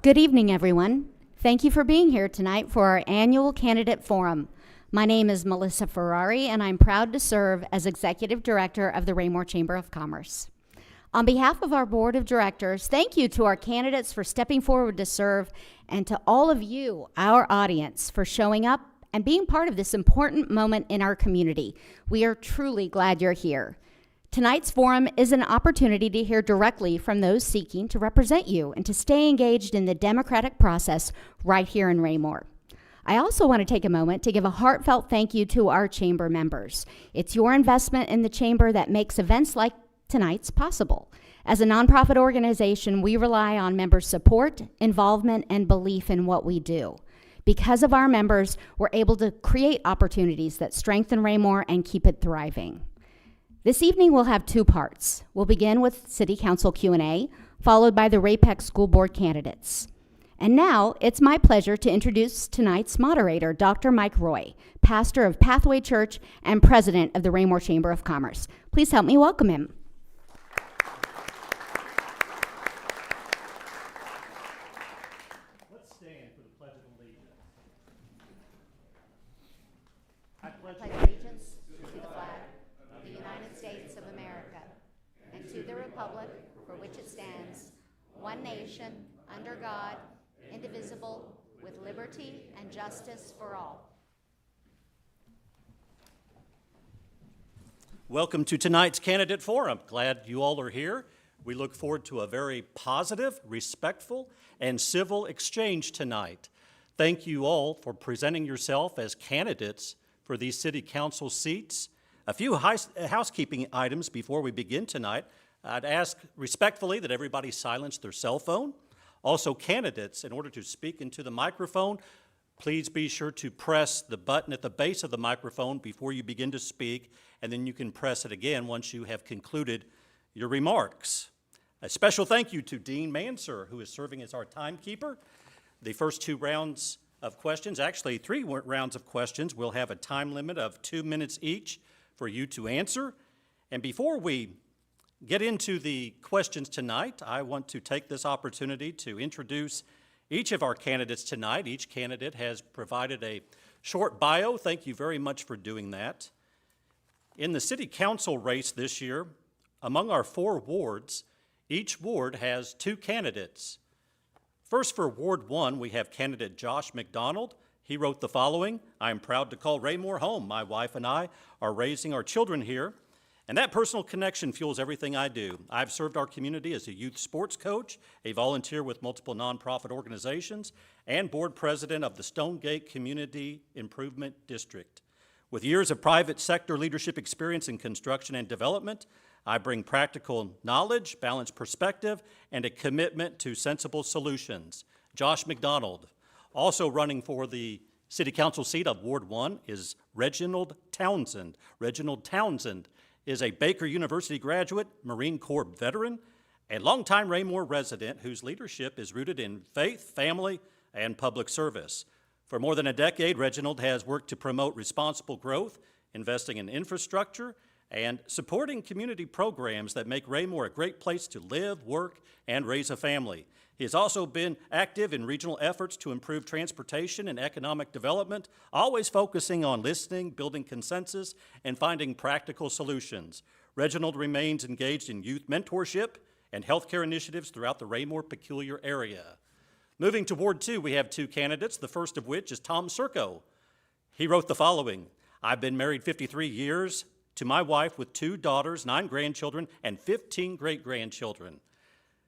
Good evening, everyone. Thank you for being here tonight for our annual candidate forum. My name is Melissa Ferrari, and I'm proud to serve as Executive Director of the Raymore Chamber of Commerce. On behalf of our Board of Directors, thank you to our candidates for stepping forward to serve, and to all of you, our audience, for showing up and being part of this important moment in our community. We are truly glad you're here. Tonight's forum is an opportunity to hear directly from those seeking to represent you and to stay engaged in the democratic process right here in Raymore. I also want to take a moment to give a heartfelt thank you to our chamber members. It's your investment in the chamber that makes events like tonight's possible. As a nonprofit organization, we rely on member support, involvement, and belief in what we do. Because of our members, we're able to create opportunities that strengthen Raymore and keep it thriving. This evening we'll have two parts. We'll begin with City Council Q&A, followed by the Ray-Pec School Board candidates. And now it's my pleasure to introduce tonight's moderator, Dr. Mike Roy, pastor of Pathway Church and president of the Raymore Chamber of Commerce. Please help me welcome him. Let's stand for the Pledge of Allegiance. I pledge allegiance to the flag of the United States of America and to the republic for which it stands, one nation, under God, indivisible, with liberty and justice for all. Welcome to tonight's candidate forum. Glad you all are here. We look forward to a very positive, respectful, and civil exchange tonight. Thank you all for presenting yourself as candidates for these city council seats. A few housekeeping items before we begin tonight. I'd ask respectfully that everybody silence their cell phone. Also, candidates, in order to speak into the microphone, please be sure to press the button at the base of the microphone before you begin to speak, and then you can press it again once you have concluded your remarks. A special thank you to Dean Manser, who is serving as our timekeeper. The first two rounds of questions, actually 3 rounds of questions, will have a time limit of 2 minutes each for you to answer. And before we get into the questions tonight, I want to take this opportunity to introduce each of our candidates tonight. Each candidate has provided a short bio. Thank you very much for doing that. In the city council race this year, among our 4 wards, each ward has 2 candidates. First, for Ward 1, we have candidate Josh McDonald. He wrote the following: "I am proud to call Raymore home. My wife and I are raising our children here, and that personal connection fuels everything I do. I've served our community as a youth sports coach, a volunteer with multiple nonprofit organizations, and board president of the Stonegate Community Improvement District. With years of private sector leadership experience in construction and development, I bring practical knowledge, balanced perspective, and a commitment to sensible solutions." Josh McDonald. Also running for the city council seat of Ward 1 is Reginald Townsend. Reginald Townsend is a Baker University graduate, Marine Corps veteran, a longtime Raymore resident whose leadership is rooted in faith, family, and public service. For more than a decade, Reginald has worked to promote responsible growth, investing in infrastructure, and supporting community programs that make Raymore a great place to live, work, and raise a family. He has also been active in regional efforts to improve transportation and economic development, always focusing on listening, building consensus, and finding practical solutions. Reginald remains engaged in youth mentorship and healthcare initiatives throughout the Raymore peculiar area. Moving to Ward 2, we have 2 candidates, the first of which is Tom Circo. He wrote the following: "I've been married 53 years to my wife with 2 daughters, 9 grandchildren, and 15 great-grandchildren."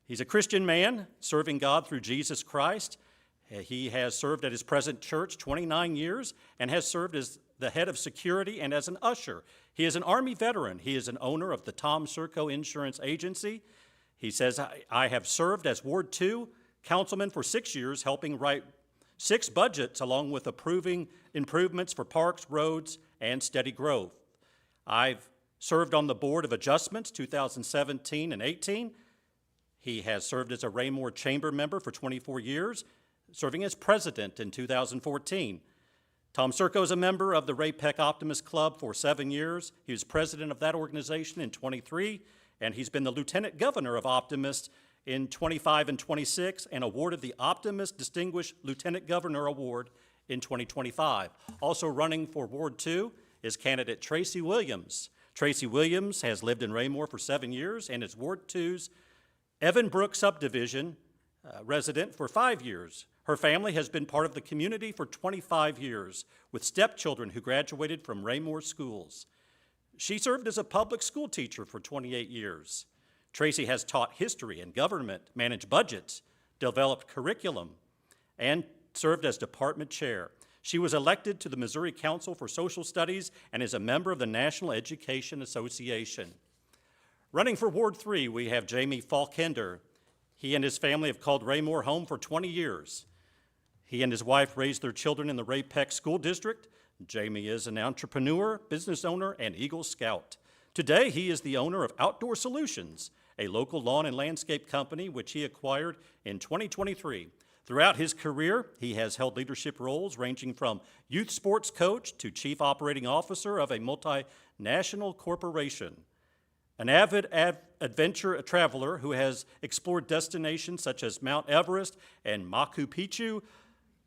He's a Christian man serving God through Jesus Christ. He has served at his present church 29 years and has served as the head of security and as an usher. He is an Army veteran. He is an owner of the Tom Circo Insurance Agency. He says, "I have served as Ward 2 councilman for 6 years, helping write 6 budgets along with approving improvements for parks, roads, and steady growth. I've served on the Board of Adjustments 2017 and 18. He has served as a Raymore Chamber member for 24 years, serving as president in 2014. Tom Circo is a member of the Ray-Pec Optimist Club for 7 years. He was president of that organization in 23, and he's been the lieutenant governor of Optimist in 25 and 26 and awarded the Optimist Distinguished Lieutenant Governor Award in 2025. Also running for Ward 2 is candidate Tracy Williams. Tracy Williams has lived in Raymore for 7 years and is Ward 2's Evan Brook subdivision resident for 5 years. Her family has been part of the community for 25 years with stepchildren who graduated from Raymore schools. She served as a public school teacher for 28 years. Tracy has taught history and government, managed budgets, developed curriculum, and served as department chair. She was elected to the Missouri Council for Social Studies and is a member of the National Education Association. Running for Ward 3, we have Jamie Falkender. He and his family have called Raymore home for 20 years. He and his wife raised their children in the Ray Peck School District. Jamie is an entrepreneur, business owner, and Eagle Scout. Today, he is the owner of Outdoor Solutions, a local lawn and landscape company which he acquired in 2023. Throughout his career, he has held leadership roles ranging from youth sports coach to chief operating officer of a multinational corporation. An avid adventure traveler who has explored destinations such as Mount Everest and Machu Picchu,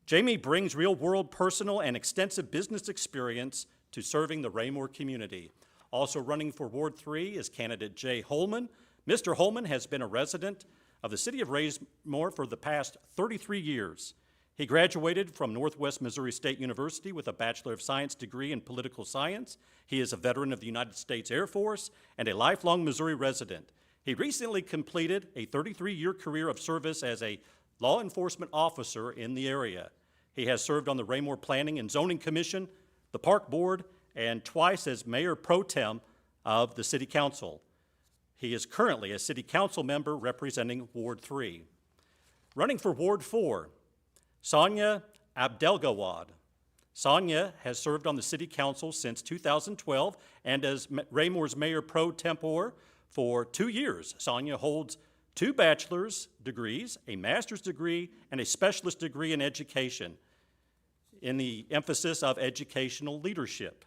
Jamie brings real-world personal and extensive business experience to serving the Raymore community. Also running for Ward 3 is candidate Jay Holman. Mr. Holman has been a resident of the city of Raymore for the past 33 years. He graduated from Northwest Missouri State University with a Bachelor of Science degree in political science. He is a veteran of the United States Air Force and a lifelong Missouri resident. He recently completed a 33-year career of service as a law enforcement officer in the area. He has served on the Raymore Planning and Zoning Commission, the Park Board, and twice as Mayor Pro Tem of the City Council. He is currently a City Council member representing Ward 3. Running for Ward 4, Sonia Abdelgawad. Sonia has served on the City Council since 2012 and as Raymore's Mayor Pro Tempore for 2 years. Sonia holds 2 bachelor's degrees, a master's degree, and a specialist degree in education in the emphasis of educational leadership.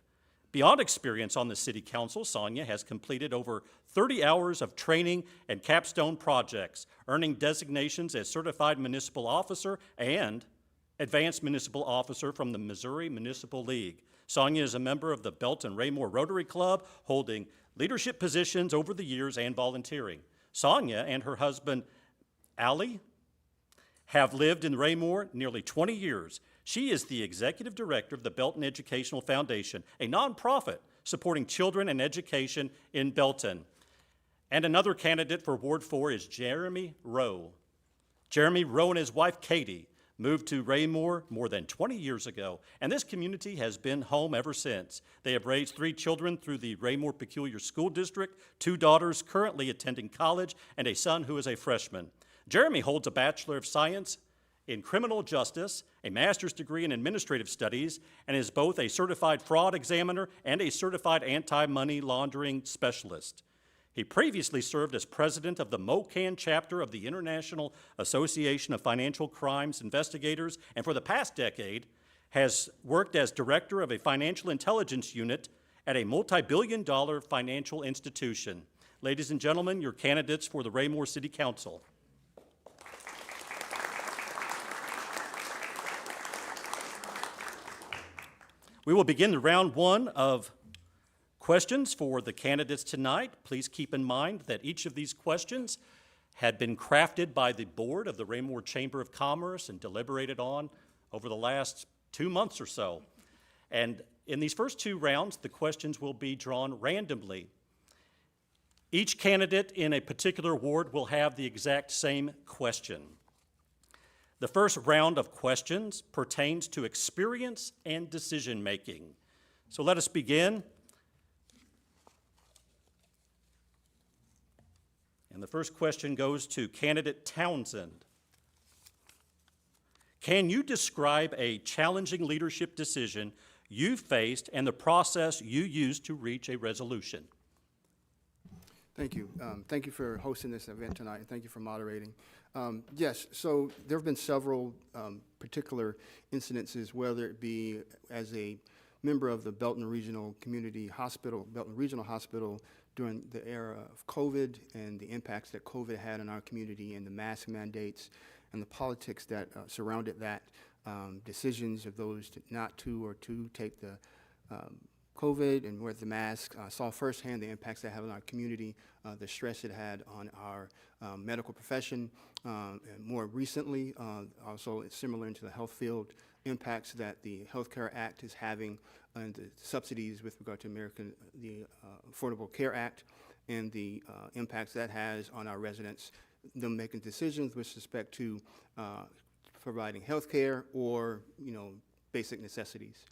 Beyond experience on the City Council, Sonia has completed over 30 hours of training and capstone projects, earning designations as Certified Municipal Officer and Advanced Municipal Officer from the Missouri Municipal League. Sonia is a member of the Belton Raymore Rotary Club, holding leadership positions over the years and volunteering. Sonia and her husband, Ali, have lived in Raymore nearly 20 years. She is the executive director of the Belton Educational Foundation, a nonprofit supporting children and education in Belton. And another candidate for Ward 4 is Jeremy Rowe. Jeremy Rowe and his wife, Katie, moved to Raymore more than 20 years ago, and this community has been home ever since. They have raised 3 children through the Raymore Peculiar School District, 2 daughters currently attending college, and a son who is a freshman. Jeremy holds a Bachelor of Science in Criminal Justice, a master's degree in Administrative Studies, and is both a certified fraud examiner and a certified anti-money laundering specialist. He previously served as president of the MoCan chapter of the International Association of Financial Crimes Investigators, and for the past decade has worked as director of a financial intelligence unit at a multi-billion-dollar financial institution. Ladies and gentlemen, your candidates for the Raymore City Council. We will begin the round 1 of questions for the candidates tonight. Please keep in mind that each of these questions had been crafted by the board of the Raymore Chamber of Commerce and deliberated on over the last 2 months or so. And in these first 2 rounds, the questions will be drawn randomly. Each candidate in a particular ward will have the exact same question. The first round of questions pertains to experience and decision-making. So let us begin. And the first question goes to candidate Townsend. Can you describe a challenging leadership decision you faced and the process you used to reach a resolution? Thank you. Thank you for hosting this event tonight, and thank you for moderating. Yes, so there have been several particular incidences, whether it be as a member of the Belton Regional Community Hospital, Belton Regional Hospital, during the era of COVID and the impacts that COVID had on our community and the mask mandates and the politics that surrounded that, decisions of those not to or to take the COVID and wear the mask. Saw firsthand the impacts that had on our community, the stress it had on our medical profession, and more recently, also similar into the health field, impacts that the Health Care Act is having and the subsidies with regard to the Affordable Care Act and the impacts that has on our residents, them making decisions with respect to providing health care or, basic necessities.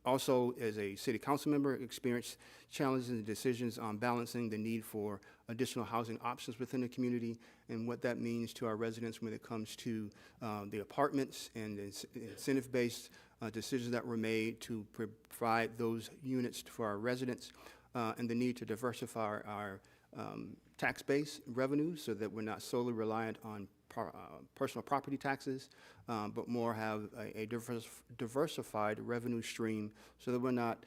Also, as a city council member, experienced challenges and decisions on balancing the need for additional housing options within the community and what that means to our residents when it comes to the apartments and incentive-based decisions that were made to provide those units for our residents, and the need to diversify our tax base revenues so that we're not solely reliant on personal property taxes, but more have a diversified revenue stream so that we're not,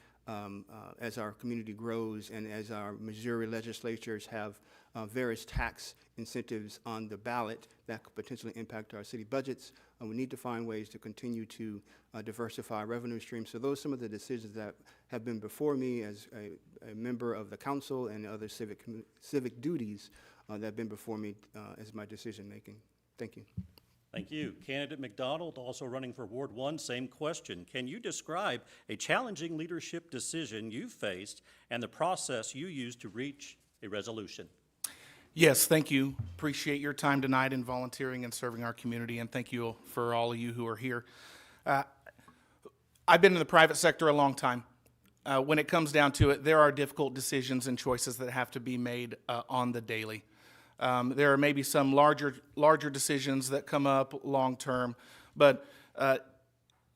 as our community grows and as our Missouri legislatures have various tax incentives on the ballot that could potentially impact our city budgets, we need to find ways to continue to diversify revenue streams. So those are some of the decisions that have been before me as a member of the council and other civic duties that have been before me as my decision making. Thank you. Thank you. Candidate McDonald, also running for Ward 1, same question. Can you describe a challenging leadership decision you faced and the process you used to reach a resolution? Yes, thank you. Appreciate your time tonight in volunteering and serving our community, and thank you for all of you who are here. I've been in the private sector a long time. When it comes down to it, there are difficult decisions and choices that have to be made on the daily. There are maybe some larger decisions that come up long term, but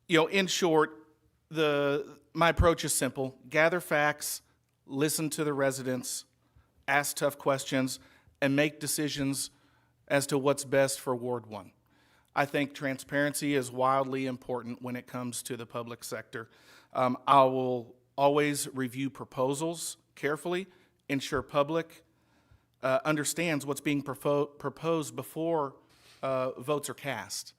in short, my approach is simple: gather facts, listen to the residents, ask tough questions, and make decisions as to what's best for Ward 1. I think transparency is wildly important when it comes to the public sector. I will always review proposals carefully, ensure public understands what's being proposed before votes are cast.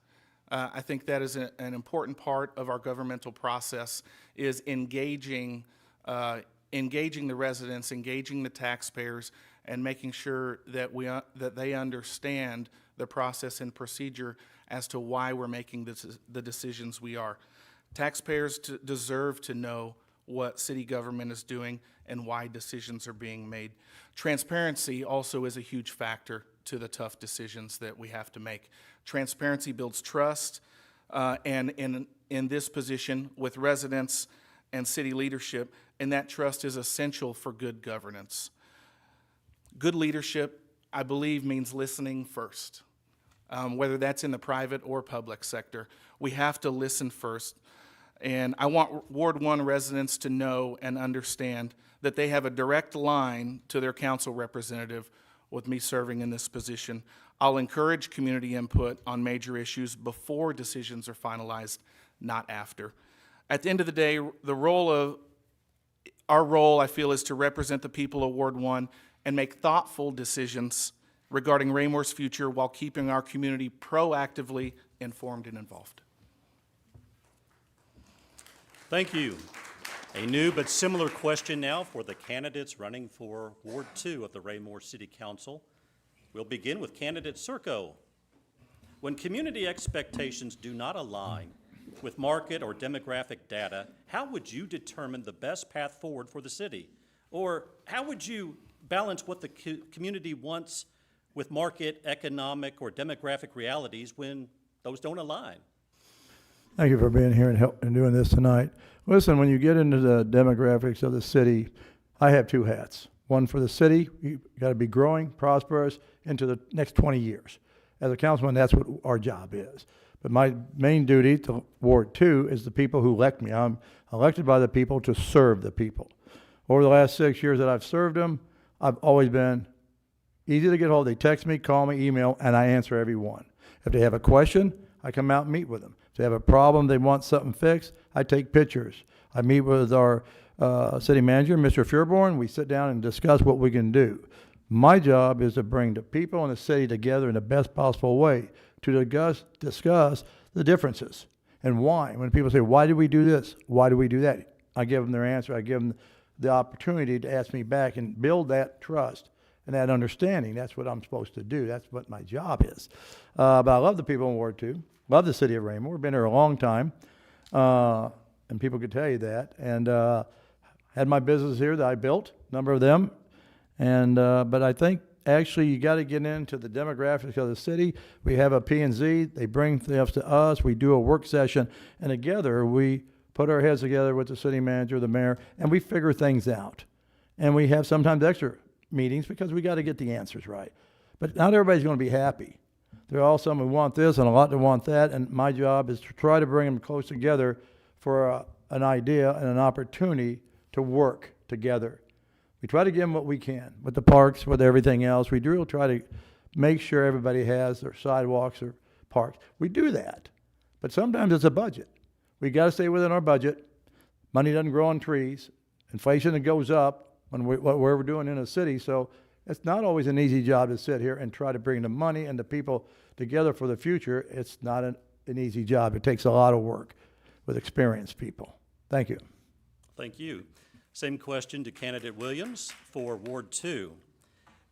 I think that is an important part of our governmental process, is engaging the residents, engaging the taxpayers, and making sure that that they understand the process and procedure as to why we're making the decisions we are. Taxpayers deserve to know what city government is doing and why decisions are being made. Transparency also is a huge factor to the tough decisions that we have to make. Transparency builds trust, and in this position with residents and city leadership, and that trust is essential for good governance. Good leadership, I believe, means listening first, whether that's in the private or public sector. We have to listen first. And I want Ward 1 residents to know and understand that they have a direct line to their council representative with me serving in this position. I'll encourage community input on major issues before decisions are finalized, not after. At the end of the day, our role, I feel, is to represent the people of Ward 1 and make thoughtful decisions regarding Raymore's future while keeping our community proactively informed and involved. Thank you. A new but similar question now for the candidates running for Ward 2 of the Raymore City Council. We'll begin with candidate Circo. When community expectations do not align with market or demographic data, how would you determine the best path forward for the city? Or how would you balance what the community wants with market, economic, or demographic realities when those don't align? Thank you for being here and doing this tonight. Listen, when you get into the demographics of the city, I have two hats. One for the city, you got to be growing, prosperous into the next 20 years. As a councilman, that's what our job is. But my main duty to Ward 2 is the people who elect me. I'm elected by the people to serve the people. Over the last 6 years that I've served them, I've always been easy to get hold of. They text me, call me, email, and I answer every one. If they have a question, I come out and meet with them. If they have a problem, they want something fixed, I take pictures. I meet with our city manager, Mr. Furborn. We sit down and discuss what we can do. My job is to bring the people in the city together in the best possible way to discuss the differences and why. When people say, why do we do this? Why do we do that? I give them their answer. I give them the opportunity to ask me back and build that trust and that understanding. That's what I'm supposed to do. That's what my job is. But I love the people in Ward 2. Love the city of Raymore. Been here a long time. And people could tell you that. And had my business here that I built, a number of them. And but I think actually you got to get into the demographics of the city. We have a P&Z. They bring things to us. We do a work session. And together we put our heads together with the city manager, the mayor, and we figure things out. And we have sometimes extra meetings because we got to get the answers right. But not everybody's going to be happy. There are all some who want this and a lot that want that. And my job is to try to bring them close together for an idea and an opportunity to work together. We try to give them what we can with the parks, with everything else. We do try to make sure everybody has their sidewalks or parks. We do that. But sometimes it's a budget. We got to stay within our budget. Money doesn't grow on trees. Inflation goes up when what we're doing in a city. So it's not always an easy job to sit here and try to bring the money and the people together for the future. It's not an easy job. It takes a lot of work with experienced people. Thank you. Thank you. Same question to candidate Williams for Ward 2.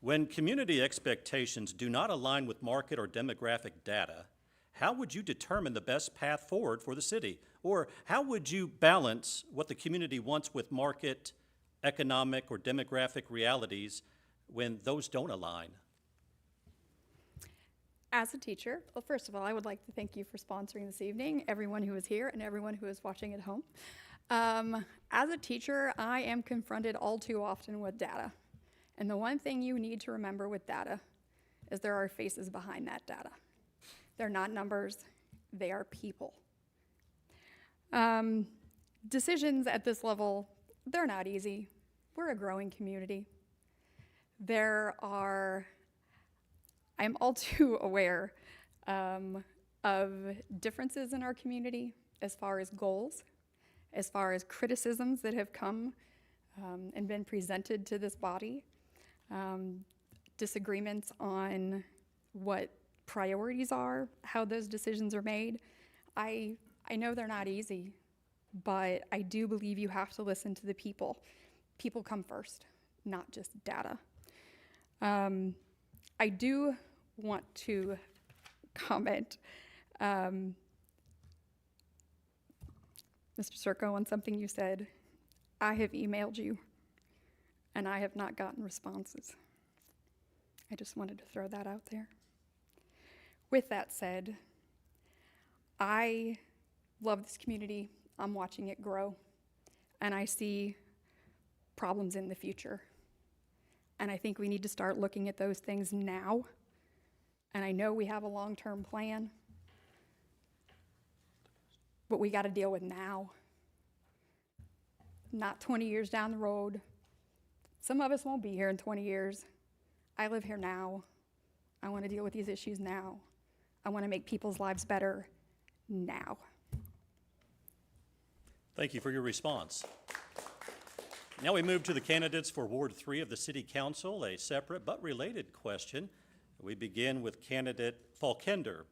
When community expectations do not align with market or demographic data, how would you determine the best path forward for the city? Or how would you balance what the community wants with market, economic, or demographic realities when those don't align? As a teacher, well, first of all, I would like to thank you for sponsoring this evening, everyone who is here and everyone who is watching at home. As a teacher, I am confronted all too often with data. And the one thing you need to remember with data is there are faces behind that data. They're not numbers, they are people. Decisions at this level, they're not easy. We're a growing community. I'm all too aware of differences in our community as far as goals, as far as criticisms that have come and been presented to this body, disagreements on what priorities are, how those decisions are made. I know they're not easy, but I do believe you have to listen to the people. People come first, not just data. I do want to comment, Mr. Circo, on something you said. I have emailed you, and I have not gotten responses. I just wanted to throw that out there. With that said, I love this community. I'm watching it grow, and I see problems in the future. And I think we need to start looking at those things now. And I know we have a long-term plan, but we got to deal with now, not 20 years down the road. Some of us won't be here in 20 years. I live here now. I want to deal with these issues now. I want to make people's lives better now. Thank you for your response. Now we move to the candidates for Ward 3 of the City Council, a separate but related question. We begin with candidate Falkender.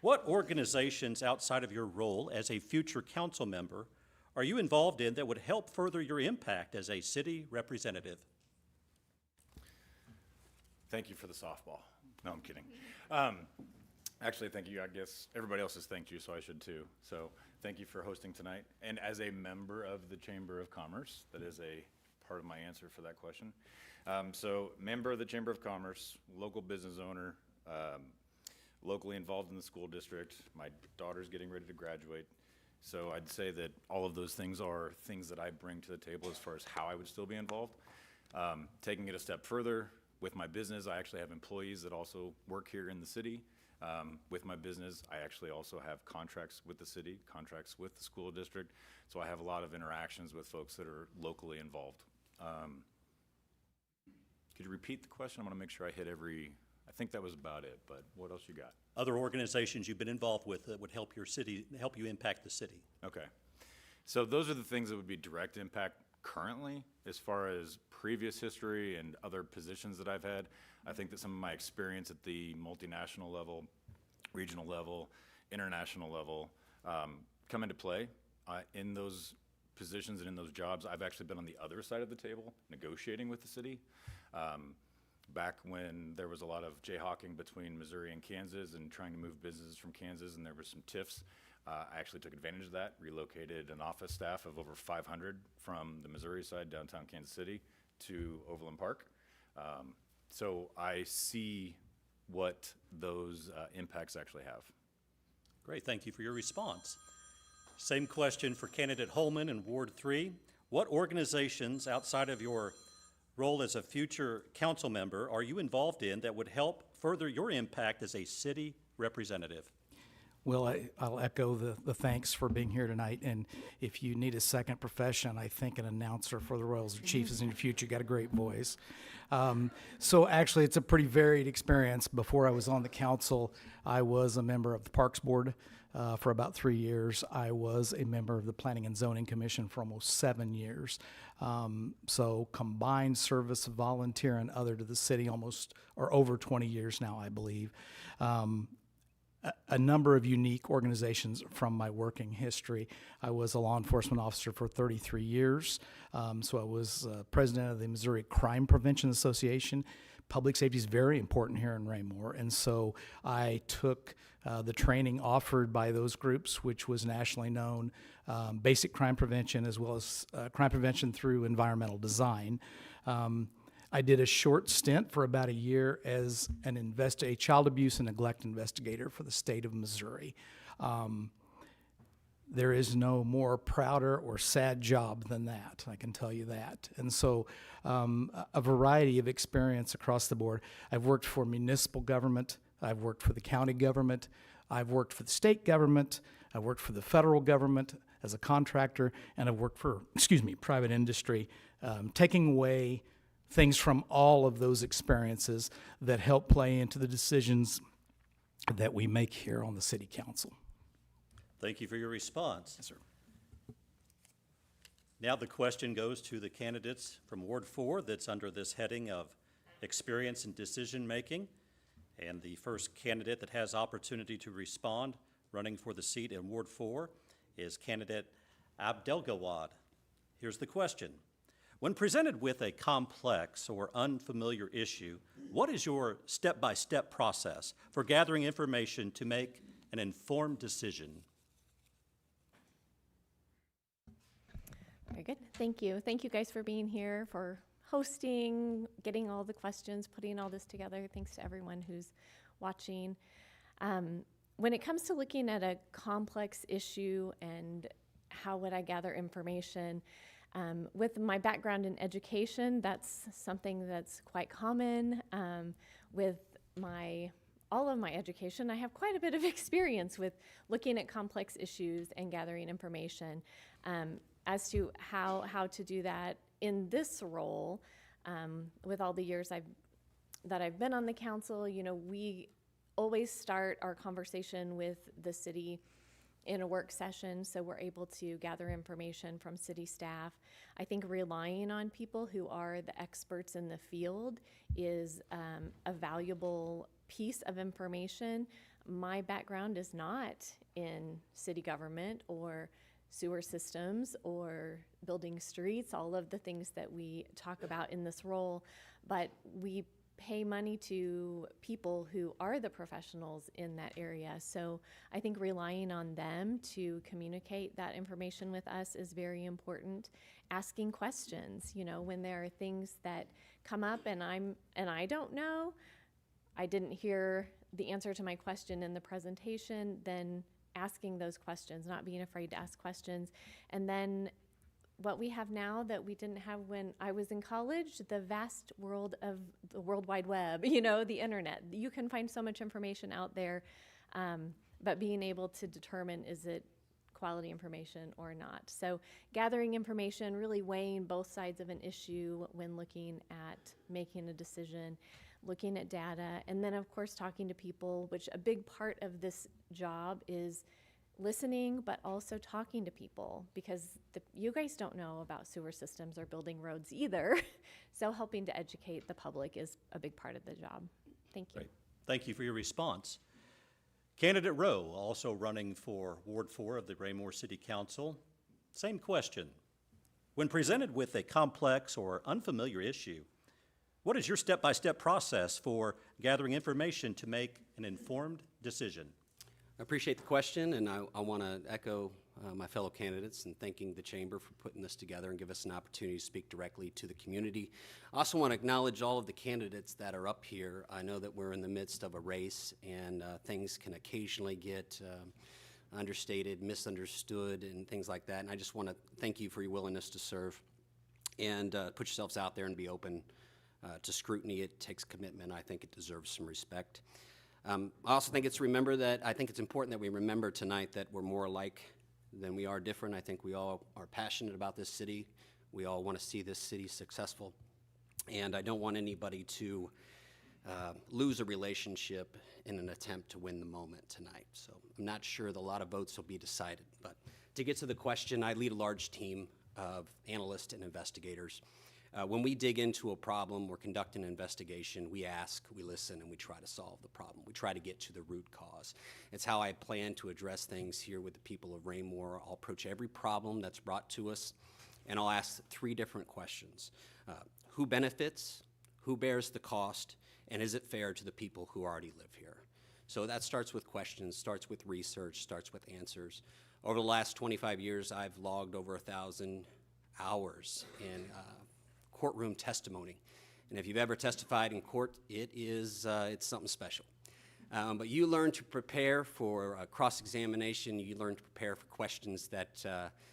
What organizations outside of your role as a future council member are you involved in that would help further your impact as a city representative? Thank you for the softball. No, I'm kidding. Actually, thank you. I guess everybody else has thanked you, so I should too. So thank you for hosting tonight. And as a member of the Chamber of Commerce, that is a part of my answer for that question. So member of the Chamber of Commerce, local business owner, locally involved in the school district. My daughter's getting ready to graduate. So I'd say that all of those things are things that I bring to the table as far as how I would still be involved. Taking it a step further, with my business, I actually have employees that also work here in the city. With my business, I actually also have contracts with the city, contracts with the school district. So I have a lot of interactions with folks that are locally involved. Could you repeat the question? I want to make sure I hit I think that was about it, but what else you got? Other organizations you've been involved with that would help your city, help you impact the city. Okay. So those are the things that would be direct impact currently. As far as previous history and other positions that I've had, I think that some of my experience at the multinational level, regional level, international level come into play in those positions and in those jobs. I've actually been on the other side of the table negotiating with the city. Back when there was a lot of jayhawking between Missouri and Kansas and trying to move businesses from Kansas, and there were some tiffs, I actually took advantage of that, relocated an office staff of over 500 from the Missouri side, downtown Kansas City, to Overland Park. So I see what those impacts actually have. Great, thank you for your response. Same question for candidate Holman in Ward 3. What organizations outside of your role as a future council member are you involved in that would help further your impact as a city representative? Well, I'll echo the thanks for being here tonight. And if you need a second profession, I think an announcer for the Royals or Chiefs is in your future. You got a great voice. So actually, it's a pretty varied experience. Before I was on the council, I was a member of the Parks Board for about 3 years. I was a member of the Planning and Zoning Commission for almost 7 years. So combined service, volunteer, and other to the city almost or over 20 years now, I believe. A number of unique organizations from my working history. I was a law enforcement officer for 33 years. So I was president of the Missouri Crime Prevention Association. Public safety is very important here in Raymore. And so I took the training offered by those groups, which was nationally known, basic crime prevention as well as crime prevention through environmental design. I did a short stint for about a year as a child abuse and neglect investigator for the state of Missouri. There is no more prouder or sad job than that, I can tell you that. And so a variety of experience across the board. I've worked for municipal government, I've worked for the county government, I've worked for the state government, I've worked for the federal government as a contractor, and I've worked for, private industry, taking away things from all of those experiences that help play into the decisions that we make here on the city council. Thank you for your response. Yes, sir. Now the question goes to the candidates from Ward 4 that's under this heading of experience in decision-making. And the first candidate that has opportunity to respond, running for the seat in Ward 4, is candidate Abdelgawad. Here's the question. When presented with a complex or unfamiliar issue, what is your step-by-step process for gathering information to make an informed decision? Very good. Thank you. Thank you guys for being here, for hosting, getting all the questions, putting all this together. Thanks to everyone who's watching. When it comes to looking at a complex issue and how would I gather information, with my background in education, that's something that's quite common. With all of my education, I have quite a bit of experience with looking at complex issues and gathering information. As to how to do that in this role, with all the years that I've been on the council, we always start our conversation with the city in a work session, so we're able to gather information from city staff. I think relying on people who are the experts in the field is a valuable piece of information. My background is not in city government or sewer systems or building streets, all of the things that we talk about in this role, but we pay money to people who are the professionals in that area. So I think relying on them to communicate that information with us is very important. Asking questions, when there are things that come up and I don't know, I didn't hear the answer to my question in the presentation, then asking those questions, not being afraid to ask questions. And then what we have now that we didn't have when I was in college, the vast world of the World Wide Web, the internet. You can find so much information out there, but being able to determine, is it quality information or not? So gathering information, really weighing both sides of an issue when looking at making a decision, looking at data, and then of course talking to people, which a big part of this job is listening, but also talking to people, because you guys don't know about sewer systems or building roads either. So helping to educate the public is a big part of the job. Thank you. Great. Thank you for your response. Candidate Rowe, also running for Ward 4 of the Raymore City Council. Same question. When presented with a complex or unfamiliar issue, what is your step-by-step process for gathering information to make an informed decision? I appreciate the question, and I want to echo my fellow candidates in thanking the Chamber for putting this together and give us an opportunity to speak directly to the community. I also want to acknowledge all of the candidates that are up here. I know that we're in the midst of a race, and things can occasionally get understated, misunderstood, and things like that. And I just want to thank you for your willingness to serve and put yourselves out there and be open to scrutiny. It takes commitment. I think it deserves some respect. I also think it's important that we remember tonight that we're more alike than we are different. I think we all are passionate about this city. We all want to see this city successful. And I don't want anybody to lose a relationship in an attempt to win the moment tonight. So I'm not sure that a lot of votes will be decided. But to get to the question, I lead a large team of analysts and investigators. When we dig into a problem, we're conducting an investigation, we ask, we listen, and we try to solve the problem. We try to get to the root cause. It's how I plan to address things here with the people of Raymore. I'll approach every problem that's brought to us, and I'll ask 3 different questions. Who benefits, who bears the cost, and is it fair to the people who already live here? So that starts with questions, starts with research, starts with answers. Over the last 25 years, I've logged over 1,000 hours in courtroom testimony. And if you've ever testified in court, it's something special. But you learn to prepare for cross-examination. You learn to prepare for questions that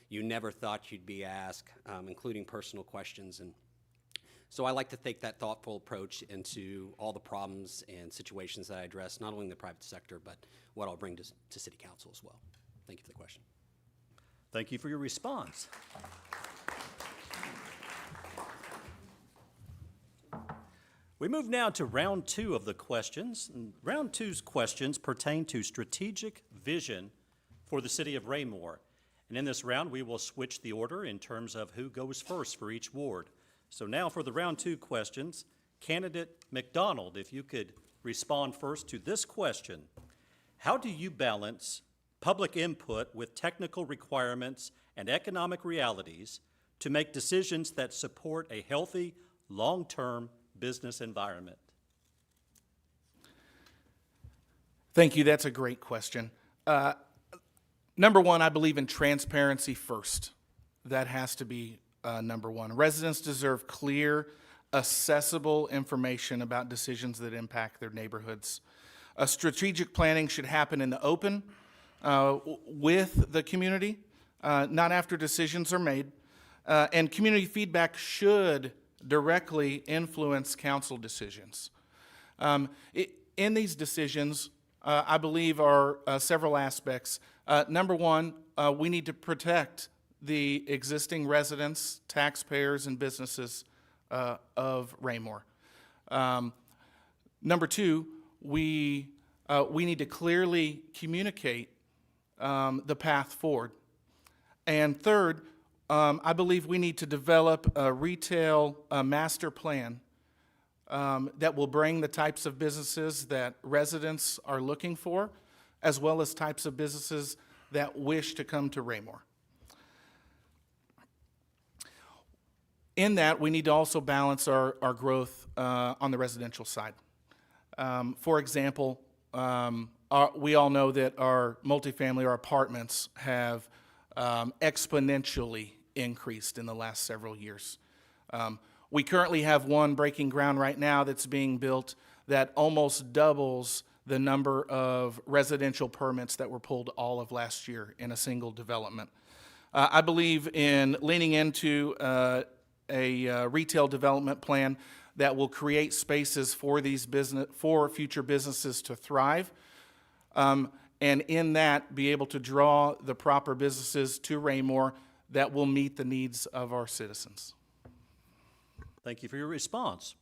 you never thought you'd be asked, including personal questions. And so I like to take that thoughtful approach into all the problems and situations that I address, not only in the private sector, but what I'll bring to City Council as well. Thank you for the question. Thank you for your response. We move now to round 2 of the questions. And round 2's questions pertain to strategic vision for the city of Raymore. And in this round, we will switch the order in terms of who goes first for each ward. So now for the round 2 questions, candidate McDonald, if you could respond first to this question. How do you balance public input with technical requirements and economic realities to make decisions that support a healthy, long-term business environment? Thank you. That's a great question. Number one, I believe in transparency first. That has to be number one. Residents deserve clear, accessible information about decisions that impact their neighborhoods. Strategic planning should happen in the open with the community, not after decisions are made. And community feedback should directly influence council decisions. In these decisions, I believe are several aspects. Number one, we need to protect the existing residents, taxpayers, and businesses of Raymore. Number two, we need to clearly communicate the path forward. And third, I believe we need to develop a retail master plan that will bring the types of businesses that residents are looking for, as well as types of businesses that wish to come to Raymore. In that, we need to also balance our growth on the residential side. For example, we all know that our multifamily, our apartments, have exponentially increased in the last several years. We currently have one breaking ground right now that's being built that almost doubles the number of residential permits that were pulled all of last year in a single development. I believe in leaning into a retail development plan that will create spaces for for future businesses to thrive, and in that be able to draw the proper businesses to Raymore that will meet the needs of our citizens. Thank you for your response.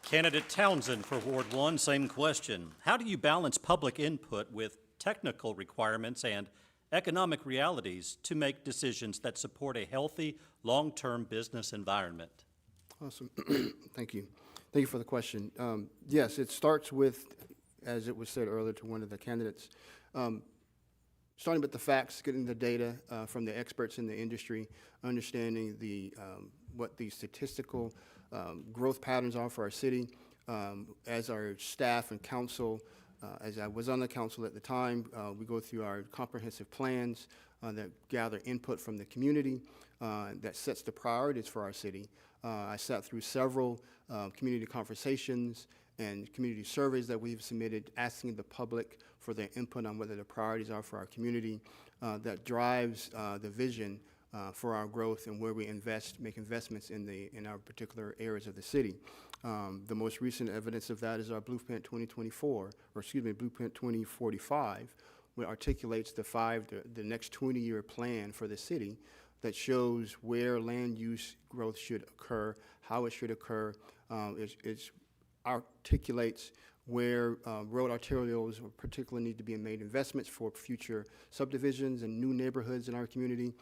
Candidate Townsend for Ward 1, same question. How do you balance public input with technical requirements and economic realities to make decisions that support a healthy, long-term business environment? Awesome. Thank you. Thank you for the question. Yes, it starts with, as it was said earlier to one of the candidates, starting with the facts, getting the data from the experts in the industry, understanding what the statistical growth patterns are for our city. As our staff and council, as I was on the council at the time, we go through our comprehensive plans that gather input from the community that sets the priorities for our city. I sat through several community conversations and community surveys that we've submitted asking the public for their input on whether the priorities are for our community. That drives the vision for our growth and where we make investments in our particular areas of the city. The most recent evidence of that is our Blueprint 2024, or excuse me, Blueprint 2045, which articulates the next 20-year plan for the city that shows where land use growth should occur, how it should occur. It articulates where road arterials particularly need to be made investments for future subdivisions and new neighborhoods in our community.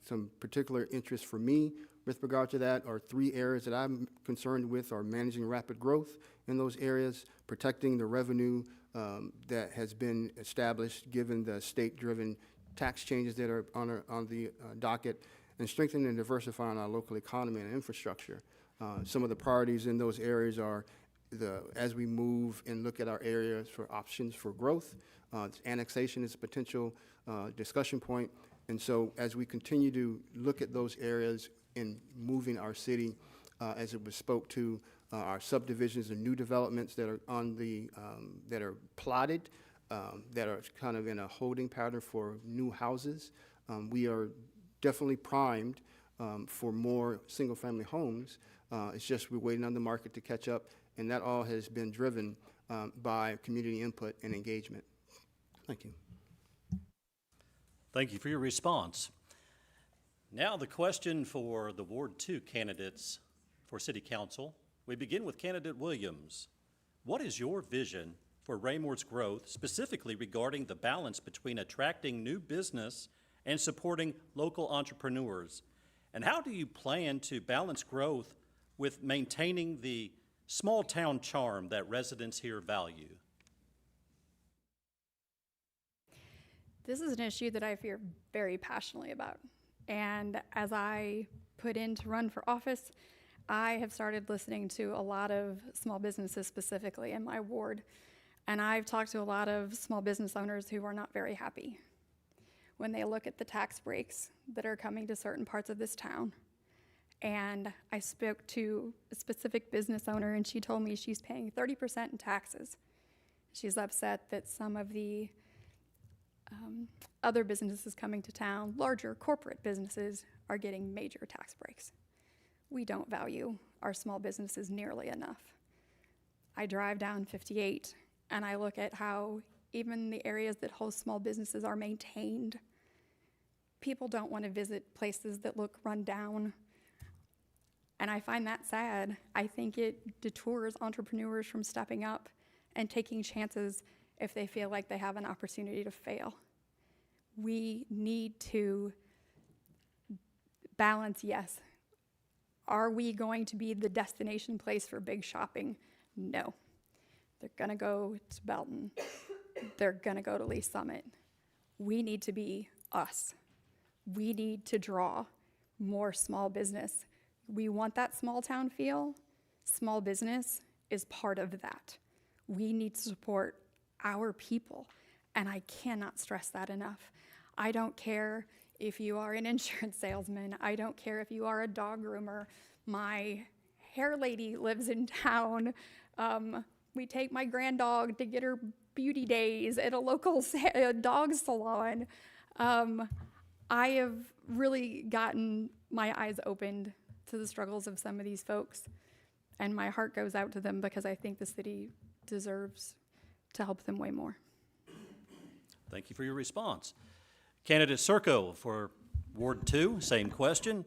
Some particular interest for me with regard to that are 3 areas that I'm concerned with are managing rapid growth in those areas, protecting the revenue that has been established given the state-driven tax changes that are on the docket, and strengthening and diversifying our local economy and infrastructure. Some of the priorities in those areas are as we move and look at our areas for options for growth, annexation is a potential discussion point. And so as we continue to look at those areas in moving our city, as it was spoke to, our subdivisions and new developments that are that are plotted, that are kind of in a holding pattern for new houses. We are definitely primed for more single-family homes. It's just we're waiting on the market to catch up, and that all has been driven by community input and engagement. Thank you. Thank you for your response. Now the question for the Ward 2 candidates for City Council. We begin with candidate Williams. What is your vision for Raymor's growth, specifically regarding the balance between attracting new business and supporting local entrepreneurs? And how do you plan to balance growth with maintaining the small town charm that residents here value? This is an issue that I feel very passionately about. And as I put in to run for office, I have started listening to a lot of small businesses specifically in my ward. And I've talked to a lot of small business owners who are not very happy when they look at the tax breaks that are coming to certain parts of this town. And I spoke to a specific business owner, and she told me she's paying 30% in taxes. She's upset that some of the other businesses coming to town, larger corporate businesses, are getting major tax breaks. We don't value our small businesses nearly enough. I drive down 58, and I look at how even the areas that host small businesses are maintained. People don't want to visit places that look run down. And I find that sad. I think it detours entrepreneurs from stepping up and taking chances if they feel like they have an opportunity to fail. We need to balance, yes. Are we going to be the destination place for big shopping? No. They're gonna go to Belton. They're gonna go to Lee Summit. We need to be us. We need to draw more small business. We want that small town feel. Small business is part of that. We need to support our people, and I cannot stress that enough. I don't care if you are an insurance salesman. I don't care if you are a dog groomer. My hair lady lives in town. We take my grand dog to get her beauty days at a local dog salon. I have really gotten my eyes opened to the struggles of some of these folks, and my heart goes out to them because I think the city deserves to help them way more. Thank you for your response. Candidate Circo for Ward 2, same question.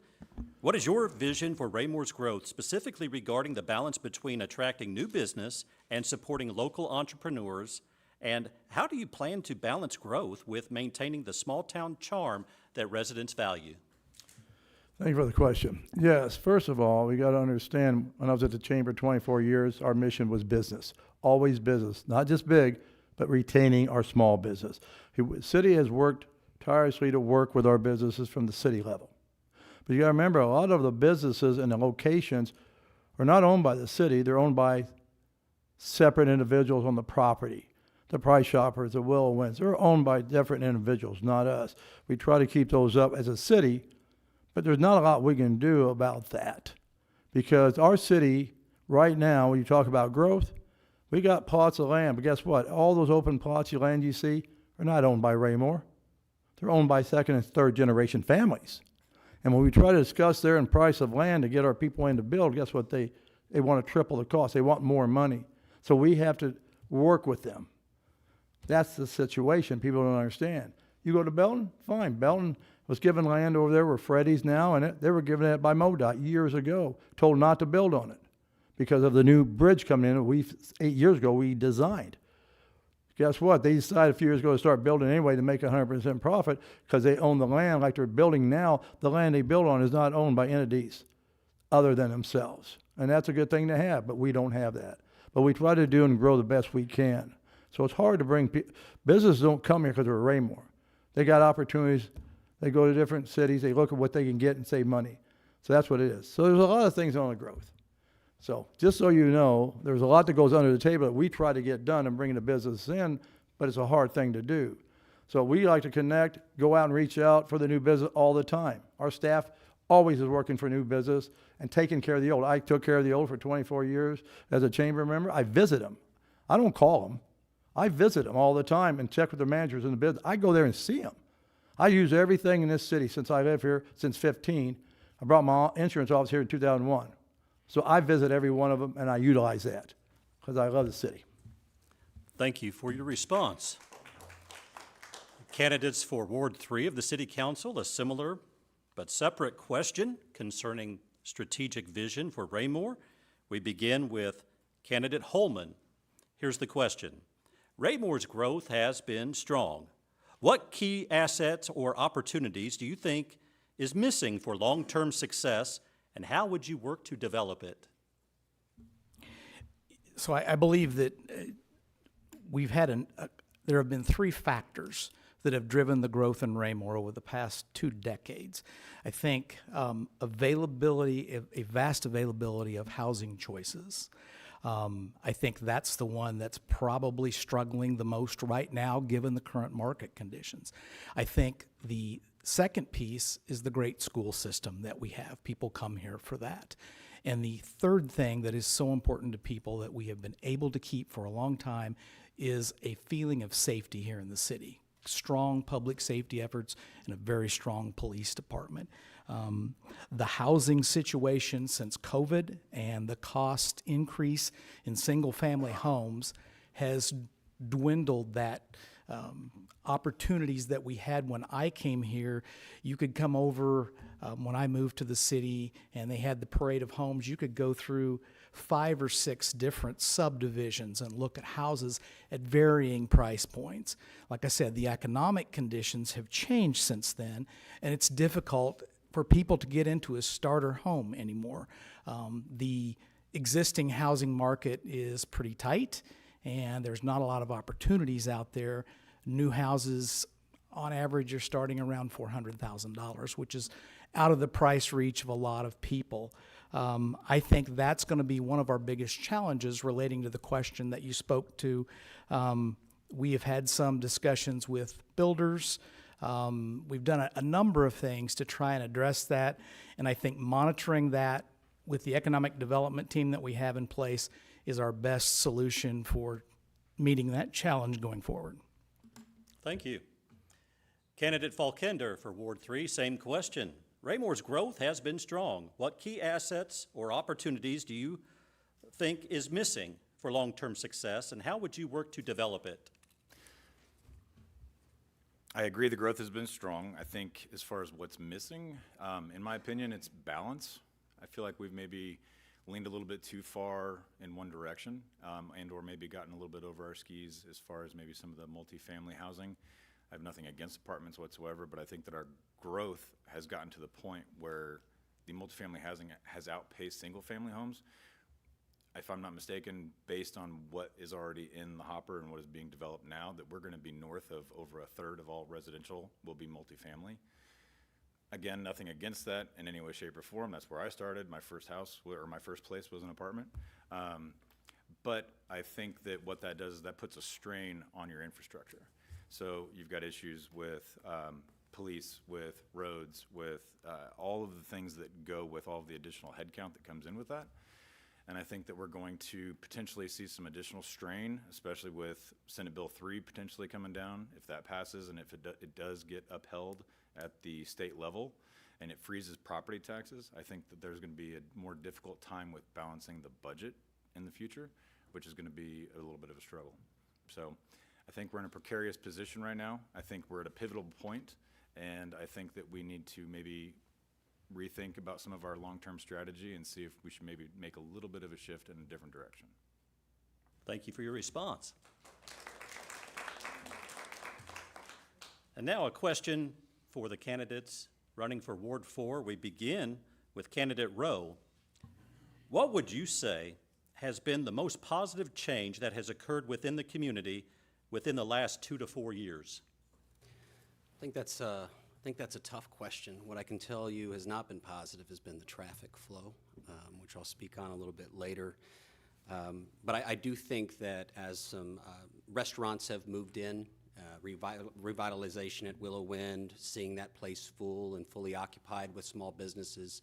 What is your vision for Raymor's growth, specifically regarding the balance between attracting new business and supporting local entrepreneurs? And how do you plan to balance growth with maintaining the small-town charm that residents value? Thank you for the question. Yes, first of all, we got to understand, when I was at the Chamber 24 years, our mission was business, always business, not just big, but retaining our small business. The city has worked tirelessly to work with our businesses from the city level. But you got to remember, a lot of the businesses and the locations are not owned by the city, they're owned by separate individuals on the property. The Price Shoppers, the Willow Winds, they're owned by different individuals, not us. We try to keep those up as a city, but there's not a lot we can do about that. Because our city, right now, when you talk about growth, we got plots of land, but guess what? All those open plots of land you see are not owned by Raymore. They're owned by second and third generation families. And when we try to discuss their price of land to get our people in to build, guess what? They want to triple the cost. They want more money. So we have to work with them. That's the situation people don't understand. You go to Belton, fine. Belton was given land over there where Freddy's now, and they were given it by MoDOT years ago, told not to build on it because of the new bridge coming in 8 years ago we designed. Guess what? They decided a few years ago to start building anyway to make 100% profit because they own the land like they're building now. The land they build on is not owned by entities other than themselves. And that's a good thing to have, but we don't have that. But we try to do and grow the best we can. So it's hard to bring businesses don't come here because they're Raymore. They got opportunities. They go to different cities. They look at what they can get and save money. So that's what it is. So there's a lot of things on the growth. So just so you know, there's a lot that goes under the table that we try to get done and bring the business in, but it's a hard thing to do. So we like to connect, go out and reach out for the new business all the time. Our staff always is working for new business and taking care of the old. I took care of the old for 24 years as a chamber member. I visit them. I don't call them. I visit them all the time and check with the managers in the business. I go there and see them. I use everything in this city since I live here, since 15. I brought my insurance office here in 2001. So I visit every one of them, and I utilize that because I love the city. Thank you for your response. Candidates for Ward 3 of the City Council, a similar but separate question concerning strategic vision for Raymore. We begin with candidate Holman. Here's the question. Raymore's growth has been strong. What key assets or opportunities do you think is missing for long-term success, and how would you work to develop it? So I believe that we've had there have been three factors that have driven the growth in Raymore over the past 2 decades. I think availability, a vast availability of housing choices. I think that's the one that's probably struggling the most right now, given the current market conditions. I think the second piece is the great school system that we have. People come here for that. And the third thing that is so important to people that we have been able to keep for a long time is a feeling of safety here in the city. Strong public safety efforts and a very strong police department. The housing situation since COVID and the cost increase in single-family homes has dwindled that opportunities that we had when I came here. You could come over when I moved to the city and they had the parade of homes. You could go through 5 or 6 different subdivisions and look at houses at varying price points. Like I said, the economic conditions have changed since then, and it's difficult for people to get into a starter home anymore. The existing housing market is pretty tight, and there's not a lot of opportunities out there. New houses, on average, are starting around $400,000, which is out of the price reach of a lot of people. I think that's going to be one of our biggest challenges relating to the question that you spoke to. We have had some discussions with builders. We've done a number of things to try and address that, and I think monitoring that with the economic development team that we have in place is our best solution for meeting that challenge going forward. Thank you. Candidate Falkender for Ward 3, same question. Raymore's growth has been strong. What key assets or opportunities do you think is missing for long-term success, and how would you work to develop it? I agree the growth has been strong. I think as far as what's missing, in my opinion, it's balance. I feel like we've maybe leaned a little bit too far in one direction, and or maybe gotten a little bit over our skis as far as maybe some of the multifamily housing. I have nothing against apartments whatsoever, but I think that our growth has gotten to the point where the multifamily housing has outpaced single-family homes. If I'm not mistaken, based on what is already in the hopper and what is being developed now, that we're gonna be north of over a third of all residential will be multifamily. Again, nothing against that in any way, shape, or form. That's where I started. My first house, or my first place was an apartment. But I think that what that does is that puts a strain on your infrastructure. So you've got issues with police, with roads, with all of the things that go with all of the additional headcount that comes in with that. And I think that we're going to potentially see some additional strain, especially with Senate Bill 3 potentially coming down, if that passes, and if it does get upheld at the state level, and it freezes property taxes. I think that there's going to be a more difficult time with balancing the budget in the future, which is going to be a little bit of a struggle. So I think we're in a precarious position right now. I think we're at a pivotal point, and I think that we need to maybe rethink about some of our long-term strategy and see if we should maybe make a little bit of a shift in a different direction. Thank you for your response. And now a question for the candidates running for Ward 4. We begin with candidate Rowe. What would you say has been the most positive change that has occurred within the community within the last 2 to 4 years? I think that's a tough question. What I can tell you has not been positive has been the traffic flow, which I'll speak on a little bit later. But I do think that as some restaurants have moved in, revitalization at Willow Wind, seeing that place full and fully occupied with small businesses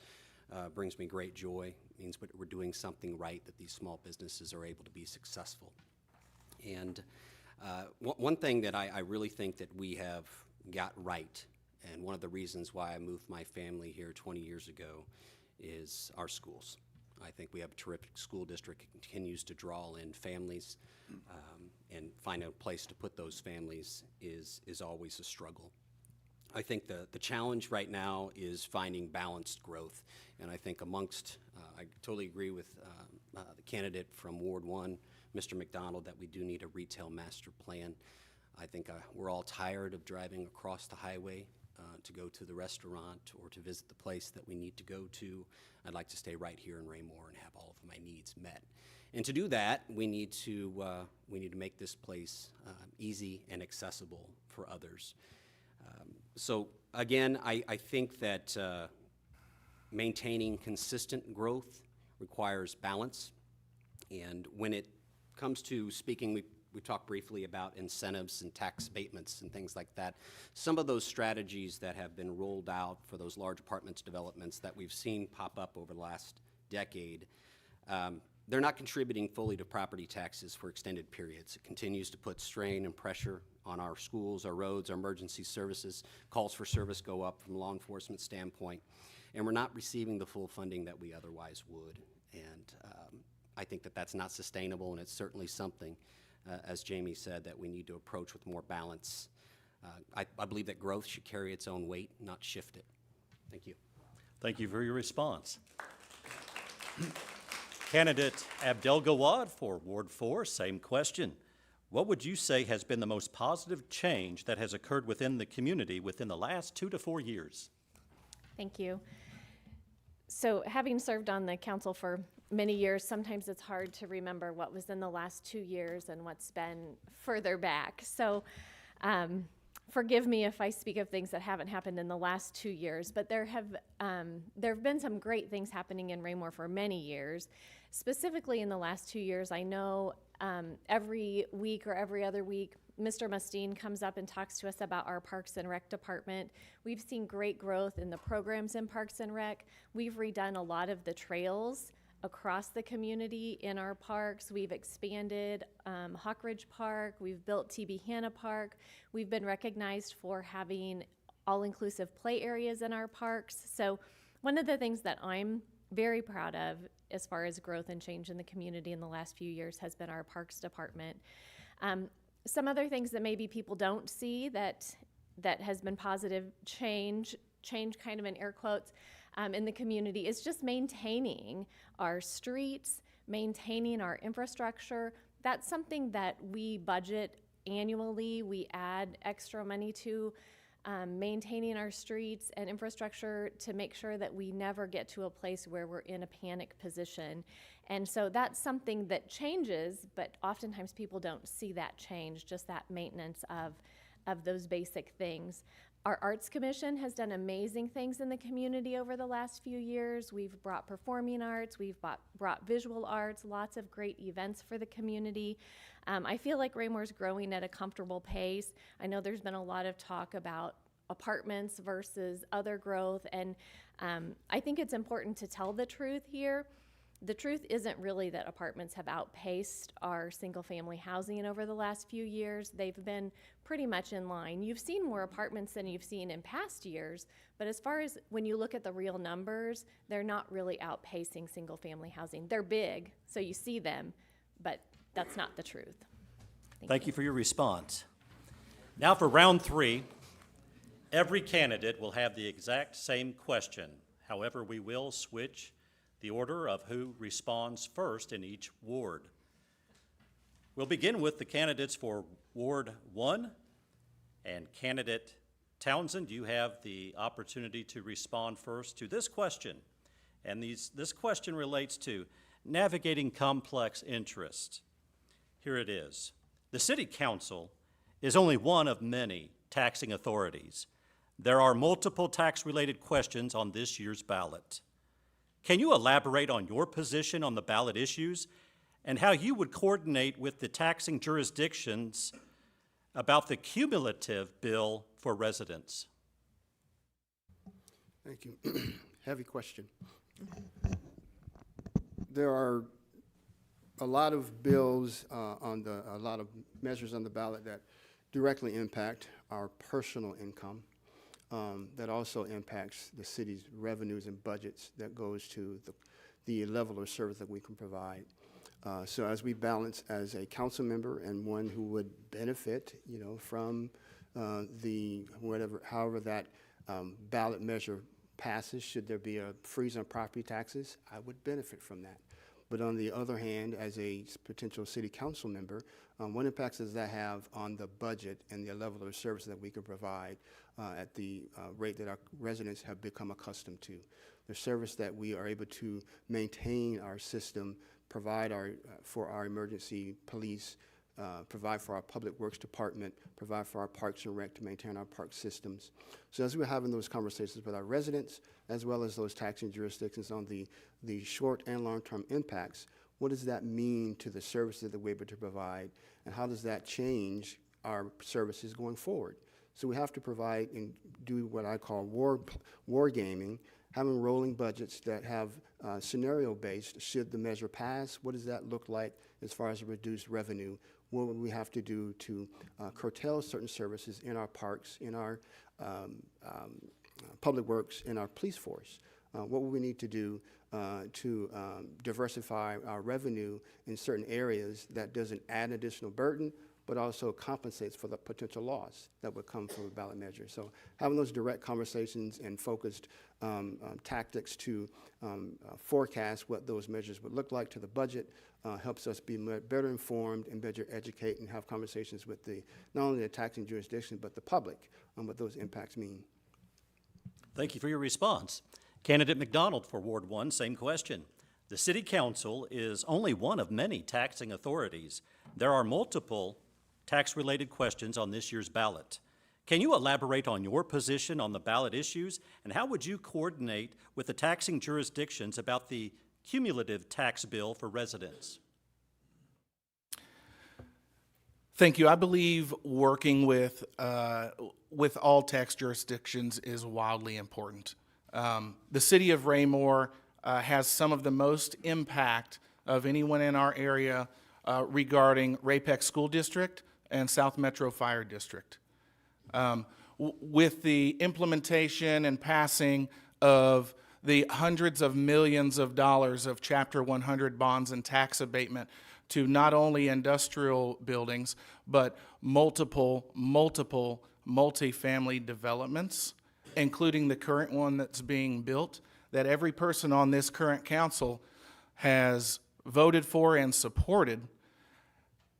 brings me great joy. It means we're doing something right, that these small businesses are able to be successful. And one thing that I really think that we have got right, and one of the reasons why I moved my family here 20 years ago, is our schools. I think we have a terrific school district. It continues to draw in families, and find a place to put those families is always a struggle. I think the challenge right now is finding balanced growth, and I think amongst, I totally agree with the candidate from Ward 1, Mr. McDonald, that we do need a retail master plan. I think we're all tired of driving across the highway to go to the restaurant or to visit the place that we need to go to. I'd like to stay right here in Raymore and have all of my needs met. And to do that, we need to make this place easy and accessible for others. So again, I think that maintaining consistent growth requires balance. And when it comes to speaking, we talked briefly about incentives and tax abatements and things like that. Some of those strategies that have been rolled out for those large apartments developments that we've seen pop up over the last decade, they're not contributing fully to property taxes for extended periods. It continues to put strain and pressure on our schools, our roads, our emergency services. Calls for service go up from a law enforcement standpoint, and we're not receiving the full funding that we otherwise would. And I think that that's not sustainable, and it's certainly something, as Jamie said, that we need to approach with more balance. I believe that growth should carry its own weight, not shift it. Thank you. Thank you for your response. Candidate Abdel Gawad for Ward 4, same question. What would you say has been the most positive change that has occurred within the community within the last 2 to 4 years? Thank you. So having served on the council for many years, sometimes it's hard to remember what was in the last 2 years and what's been further back. So forgive me if I speak of things that haven't happened in the last 2 years, but there have been some great things happening in Raymore for many years. Specifically in the last 2 years, I know every week or every other week, Mr. Mustine comes up and talks to us about our Parks and Rec department. We've seen great growth in the programs in Parks and Rec. We've redone a lot of the trails across the community in our parks. We've expanded Hawk Ridge Park. We've built TB Hanna Park. We've been recognized for having all-inclusive play areas in our parks. So one of the things that I'm very proud of as far as growth and change in the community in the last few years has been our Parks Department. Some other things that maybe people don't see that has been positive change kind of in air quotes. in the community is just maintaining our streets, maintaining our infrastructure. That's something that we budget annually. We add extra money to maintaining our streets and infrastructure to make sure that we never get to a place where we're in a panic position. And so that's something that changes, but oftentimes people don't see that change, just that maintenance of those basic things. Our Arts Commission has done amazing things in the community over the last few years. We've brought performing arts, we've brought visual arts, lots of great events for the community. I feel like Raymore's growing at a comfortable pace. I know there's been a lot of talk about apartments versus other growth, and I think it's important to tell the truth here. The truth isn't really that apartments have outpaced our single-family housing over the last few years. They've been pretty much in line. You've seen more apartments than you've seen in past years, but as far as when you look at the real numbers, they're not really outpacing single-family housing. They're big, so you see them, but that's not the truth. Thank you for your response. Now for round 3, every candidate will have the exact same question. However, we will switch the order of who responds first in each ward. We'll begin with the candidates for Ward 1, and candidate Townsend, you have the opportunity to respond first to this question. And this question relates to navigating complex interests. Here it is. The City Council is only one of many taxing authorities. There are multiple tax-related questions on this year's ballot. Can you elaborate on your position on the ballot issues and how you would coordinate with the taxing jurisdictions about the cumulative bill for residents? Thank you. Heavy question. There are a lot of bills a lot of measures on the ballot that directly impact our personal income. That also impacts the city's revenues and budgets that goes to the level of service that we can provide. So as we balance as a council member and one who would benefit, from however that ballot measure passes, should there be a freeze on property taxes, I would benefit from that. But on the other hand, as a potential city council member, what impacts does that have on the budget and the level of service that we can provide at the rate that our residents have become accustomed to? The service that we are able to maintain our system, provide for our emergency police, provide for our public works department, provide for our parks and rec to maintain our park systems. So as we're having those conversations with our residents, as well as those taxing jurisdictions on the short and long-term impacts, what does that mean to the services that we're able to provide, and how does that change our services going forward? So we have to provide and do what I call war gaming, having rolling budgets that have scenario-based. Should the measure pass, what does that look like as far as a reduced revenue? What would we have to do to curtail certain services in our parks, in our public works, in our police force? What would we need to do to diversify our revenue in certain areas that doesn't add additional burden, but also compensates for the potential loss that would come from a ballot measure? So having those direct conversations and focused tactics to forecast what those measures would look like to the budget helps us be better informed and better educate and have conversations with not only the taxing jurisdiction, but the public on what those impacts mean. Thank you for your response. Candidate McDonald for Ward 1, same question. The City Council is only one of many taxing authorities. There are multiple tax-related questions on this year's ballot. Can you elaborate on your position on the ballot issues, and how would you coordinate with the taxing jurisdictions about the cumulative tax bill for residents? Thank you. I believe working with all tax jurisdictions is wildly important. The city of Raymore has some of the most impact of anyone in our area regarding Ray-Pec School District and South Metro Fire District. With the implementation and passing of the hundreds of millions of dollars of Chapter 100 bonds and tax abatement to not only industrial buildings, but multiple multifamily developments, including the current one that's being built, that every person on this current council has voted for and supported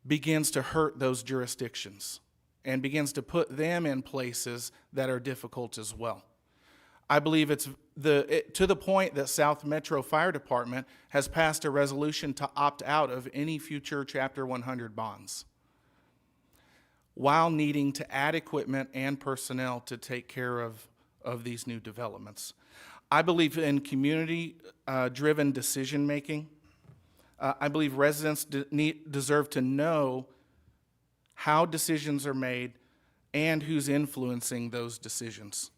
begins to hurt those jurisdictions and begins to put them in places that are difficult as well. I believe it's to the point that South Metro Fire Department has passed a resolution to opt out of any future Chapter 100 bonds, while needing to add equipment and personnel to take care of these new developments. I believe in community-driven decision-making. I believe residents deserve to know how decisions are made and who's influencing those decisions.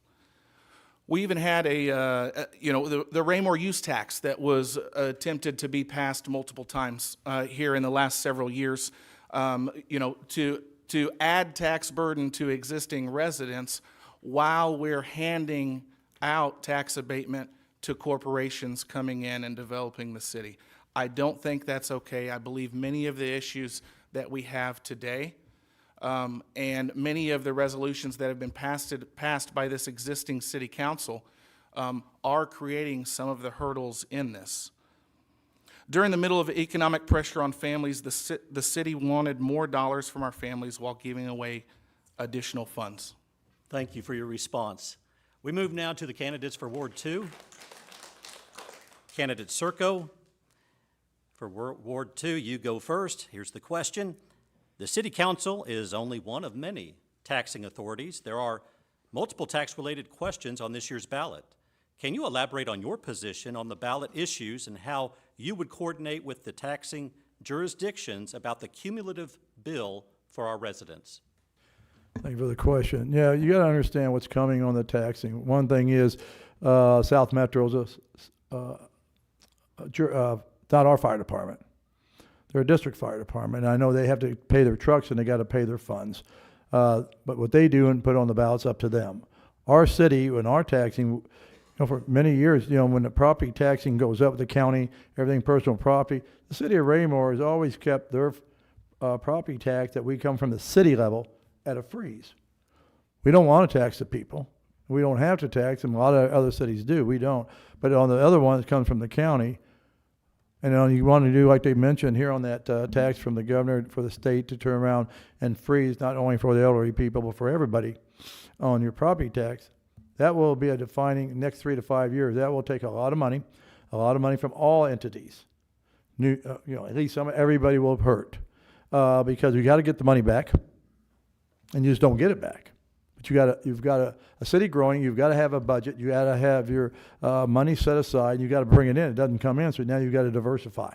We even had the Raymore use tax that was attempted to be passed multiple times here in the last several years, to add tax burden to existing residents while we're handing out tax abatement to corporations coming in and developing the city. I don't think that's okay. I believe many of the issues that we have today and many of the resolutions that have been passed by this existing city council are creating some of the hurdles in this. During the middle of economic pressure on families, the city wanted more dollars from our families while giving away additional funds. Thank you for your response. We move now to the candidates for Ward 2. Candidate Circo, for Ward 2, you go first. Here's the question. The City Council is only one of many taxing authorities. There are multiple tax-related questions on this year's ballot. Can you elaborate on your position on the ballot issues and how you would coordinate with the taxing jurisdictions about the cumulative bill for our residents? Thank you for the question. Yeah, you got to understand what's coming on the taxing. One thing is South Metro's not our fire department. They're a district fire department. And I know they have to pay their trucks and they got to pay their funds. But what they do and put on the ballot's up to them. Our city and our taxing, for many years, when the property taxing goes up with the county, everything personal property, the city of Raymore has always kept their property tax that we come from the city level at a freeze. We don't want to tax the people. We don't have to tax them. A lot of other cities do. We don't. But on the other one, it comes from the county. And you want to do, like they mentioned here on that tax from the governor for the state to turn around and freeze, not only for the elderly people, but for everybody on your property tax. That will be a defining next 3 to 5 years. That will take a lot of money from all entities. At least everybody will hurt because we got to get the money back, and you just don't get it back. But you've got a city growing. You've got to have a budget. You got to have your money set aside. You got to bring it in. It doesn't come in, so now you've got to diversify.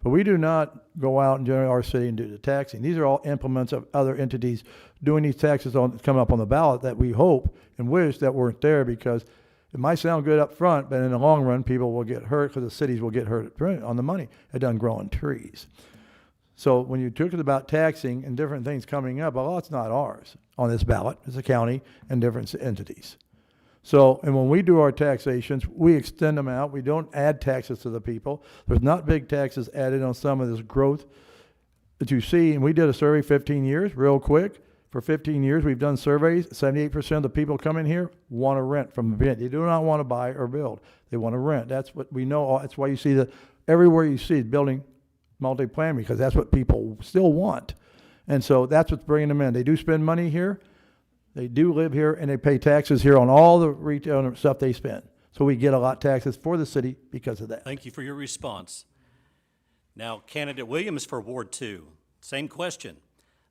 But we do not go out and generate our city and do the taxing. These are all implements of other entities doing these taxes coming up on the ballot that we hope and wish that weren't there, because it might sound good up front, but in the long run, people will get hurt because the cities will get hurt on the money. It doesn't grow on trees. So when you talk about taxing and different things coming up, a lot's not ours on this ballot. It's the county and different entities. So, and when we do our taxations, we extend them out. We don't add taxes to the people. There's not big taxes added on some of this growth that you see. And we did a survey 15 years, real quick. For 15 years, we've done surveys. 78% of the people coming here want to rent from the beginning. They do not want to buy or build. They want to rent. That's what we know. That's why you see that everywhere you see building multi-plan, because that's what people still want. And so that's what's bringing them in. They do spend money here. They do live here, and they pay taxes here on all the retail stuff they spend. So we get a lot of taxes for the city because of that. Thank you for your response. Now, candidate Williams for Ward 2. Same question.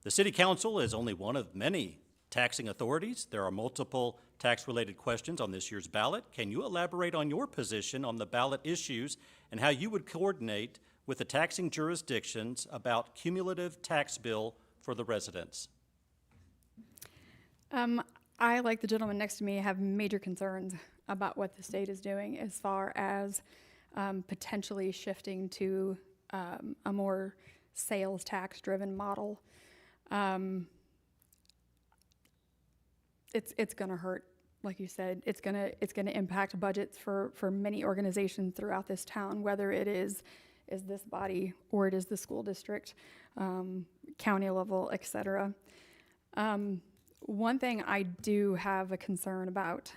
The City Council is only one of many taxing authorities. There are multiple tax-related questions on this year's ballot. Can you elaborate on your position on the ballot issues and how you would coordinate with the taxing jurisdictions about cumulative tax bill for the residents? I, like the gentleman next to me, have major concerns about what the state is doing as far as potentially shifting to a more sales tax-driven model. It's going to hurt, like you said. It's going to impact budgets for many organizations throughout this town, whether it is this body or it is the school district, county level, et cetera. One thing I do have a concern about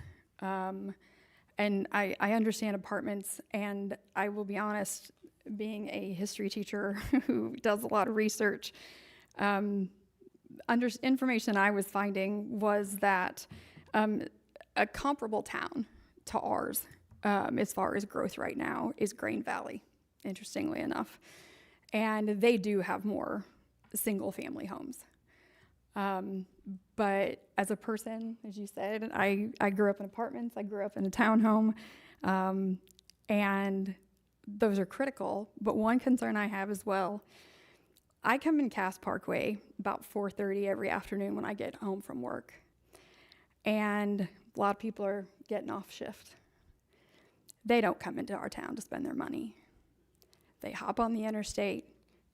And I understand apartments, and I will be honest, being a history teacher who does a lot of research, information I was finding was that a comparable town to ours, as far as growth right now, is Grain Valley, interestingly enough. And they do have more single-family homes. But as a person, as you said, I grew up in apartments, I grew up in a townhome, and those are critical. But one concern I have as well, I come in Cass Parkway about 4:30 every afternoon when I get home from work. And a lot of people are getting off shift. They don't come into our town to spend their money. They hop on the interstate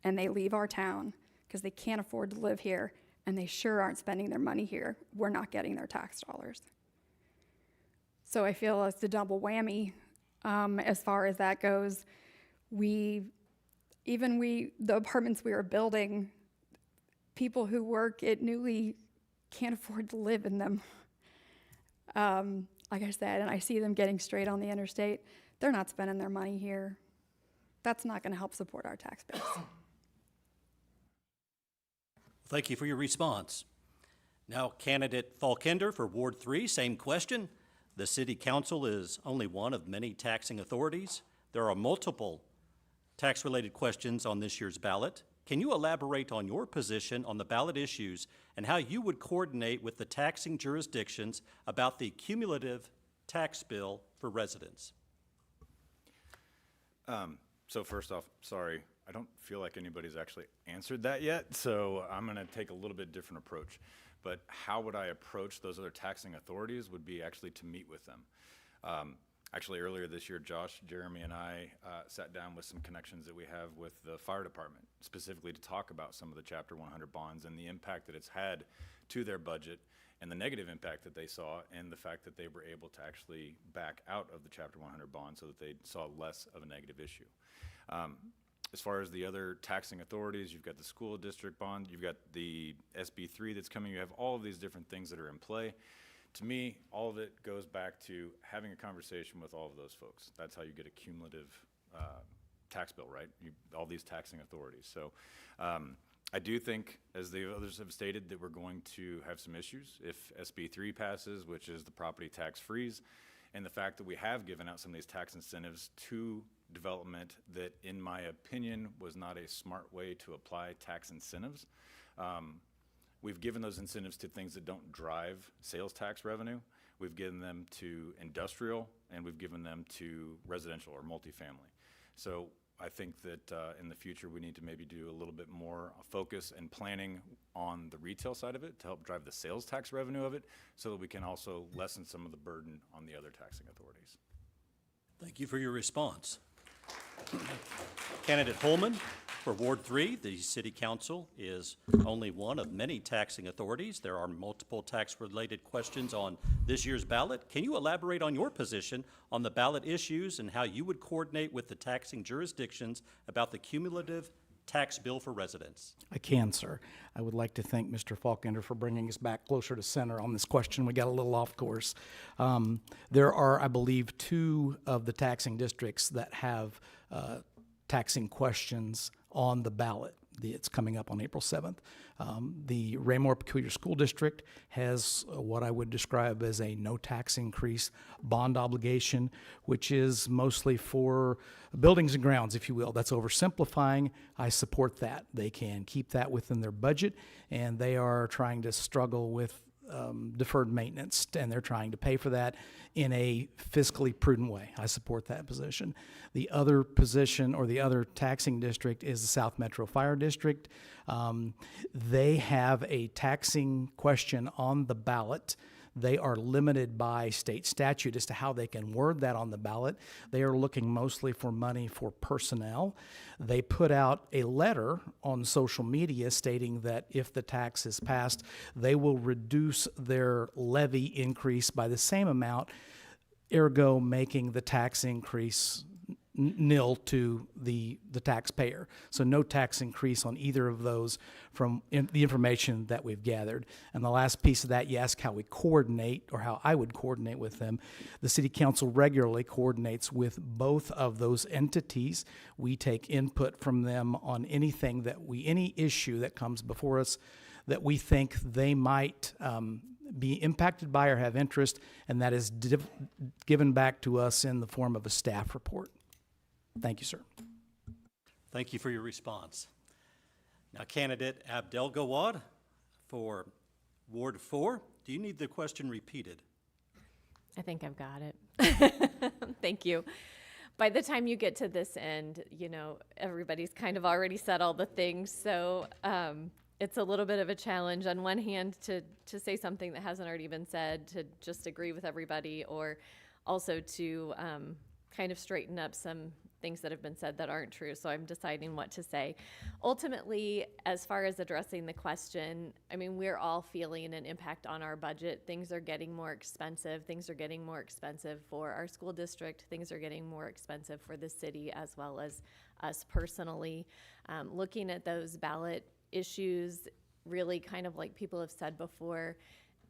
and they leave our town because they can't afford to live here, and they sure aren't spending their money here. We're not getting their tax dollars. So I feel it's a double whammy as far as that goes. The apartments we are building, people who work at Newly can't afford to live in them. Like I said, and I see them getting straight on the interstate. They're not spending their money here. That's not going to help support our tax base. Thank you for your response. Now, candidate Falkender for Ward 3, same question. The City Council is only one of many taxing authorities. There are multiple tax-related questions on this year's ballot. Can you elaborate on your position on the ballot issues and how you would coordinate with the taxing jurisdictions about the cumulative tax bill for residents? So first off, sorry, I don't feel like anybody's actually answered that yet, so I'm going to take a little bit different approach. But how would I approach those other taxing authorities would be actually to meet with them. Actually, earlier this year, Josh, Jeremy, and I sat down with some connections that we have with the fire department, specifically to talk about some of the Chapter 100 bonds and the impact that it's had to their budget and the negative impact that they saw, and the fact that they were able to actually back out of the Chapter 100 bond so that they saw less of a negative issue. As far as the other taxing authorities, you've got the school district bond, you've got the SB3 that's coming, you have all of these different things that are in play. To me, all of it goes back to having a conversation with all of those folks. That's how you get a cumulative tax bill, right? All these taxing authorities. So I do think, as the others have stated, that we're going to have some issues if SB3 passes, which is the property tax freeze, and the fact that we have given out some of these tax incentives to development that, in my opinion, was not a smart way to apply tax incentives. We've given those incentives to things that don't drive sales tax revenue. We've given them to industrial, and we've given them to residential or multifamily. So I think that in the future, we need to maybe do a little bit more focus and planning on the retail side of it to help drive the sales tax revenue of it, so that we can also lessen some of the burden on the other taxing authorities. Thank you for your response. Candidate Holman for Ward 3, the City Council is only one of many taxing authorities. There are multiple tax-related questions on this year's ballot. Can you elaborate on your position on the ballot issues and how you would coordinate with the taxing jurisdictions about the cumulative tax bill for residents? I can, sir. I would like to thank Mr. Falkender for bringing us back closer to center on this question. We got a little off course. There are, I believe, 2 of the taxing districts that have taxing questions on the ballot. It's coming up on April 7th. The Raymore Peculiar School District has what I would describe as a no tax increase bond obligation, which is mostly for buildings and grounds, if you will. That's oversimplifying. I support that. They can keep that within their budget, and they are trying to struggle with deferred maintenance, and they're trying to pay for that in a fiscally prudent way. I support that position. The other position, or the other taxing district, is the South Metro Fire District. They have a taxing question on the ballot. They are limited by state statute as to how they can word that on the ballot. They are looking mostly for money for personnel. They put out a letter on social media stating that if the tax is passed, they will reduce their levy increase by the same amount, ergo making the tax increase nil to the taxpayer. So no tax increase on either of those from the information that we've gathered. And the last piece of that, you ask how we coordinate or how I would coordinate with them. The city council regularly coordinates with both of those entities. We take input from them on anything any issue that comes before us that we think they might be impacted by or have interest, and that is given back to us in the form of a staff report. Thank you, sir. Thank you for your response. Now, candidate Abdel Gawad for Ward 4, do you need the question repeated? I think I've got it. Thank you. By the time you get to this end, everybody's kind of already said all the things, so it's a little bit of a challenge on one hand to say something that hasn't already been said, to just agree with everybody, or also to kind of straighten up some things that have been said that aren't true. So I'm deciding what to say. Ultimately, as far as addressing the question, we're all feeling an impact on our budget. Things are getting more expensive. Things are getting more expensive for our school district. Things are getting more expensive for the city as well as us personally. Looking at those ballot issues, really kind of like people have said before,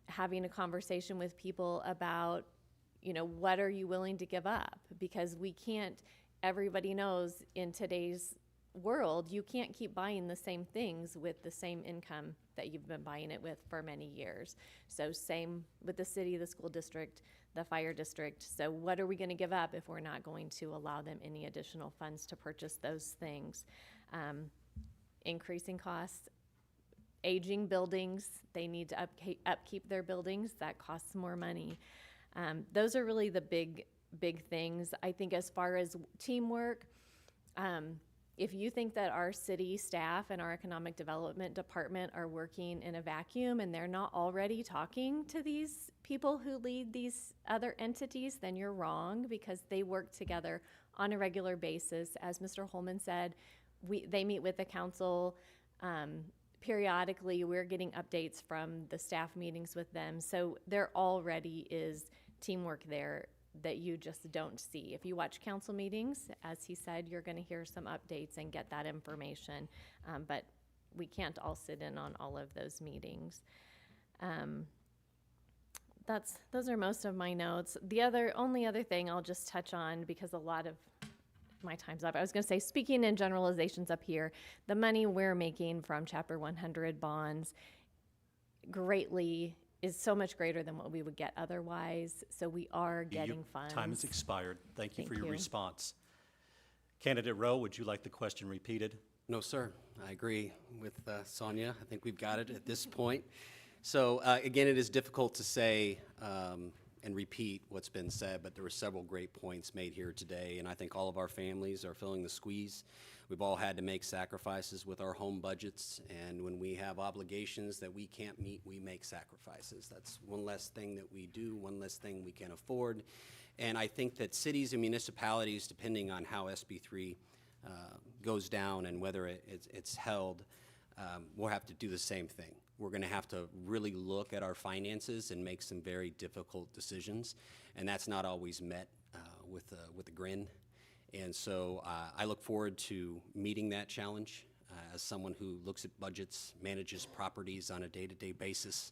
having a conversation with people about, what are you willing to give up? Because everybody knows in today's world, you can't keep buying the same things with the same income that you've been buying it with for many years. So same with the city, the school district, the fire district. So what are we going to give up if we're not going to allow them any additional funds to purchase those things? Increasing costs, aging buildings, they need to upkeep their buildings, that costs more money. Those are really the big things. I think as far as teamwork, if you think that our city staff and our economic development department are working in a vacuum and they're not already talking to these people who lead these other entities, then you're wrong, because they work together on a regular basis. As Mr. Holman said, they meet with the council periodically. We're getting updates from the staff meetings with them. So there already is teamwork there that you just don't see. If you watch council meetings, as he said, you're going to hear some updates and get that information. But we can't all sit in on all of those meetings. Those are most of my notes. The only other thing I'll just touch on, because a lot of my time's up. I was going to say, speaking in generalizations up here, the money we're making from Chapter 100 bonds is so much greater than what we would get otherwise. So we are getting funds. Time has expired. Thank you for Thank your you. response. Candidate Rowe, would you like the question repeated? No, sir. I agree with Sonia. I think we've got it at this point. So again, it is difficult to say and repeat what's been said, but there were several great points made here today, and I think all of our families are feeling the squeeze. We've all had to make sacrifices with our home budgets, and when we have obligations that we can't meet, we make sacrifices. That's one less thing that we do, one less thing we can afford. And I think that cities and municipalities, depending on how SB 3 goes down and whether it's held, we'll have to do the same thing. We're going to have to really look at our finances and make some very difficult decisions, and that's not always met with a grin. And so I look forward to meeting that challenge as someone who looks at budgets, manages properties on a day-to-day basis.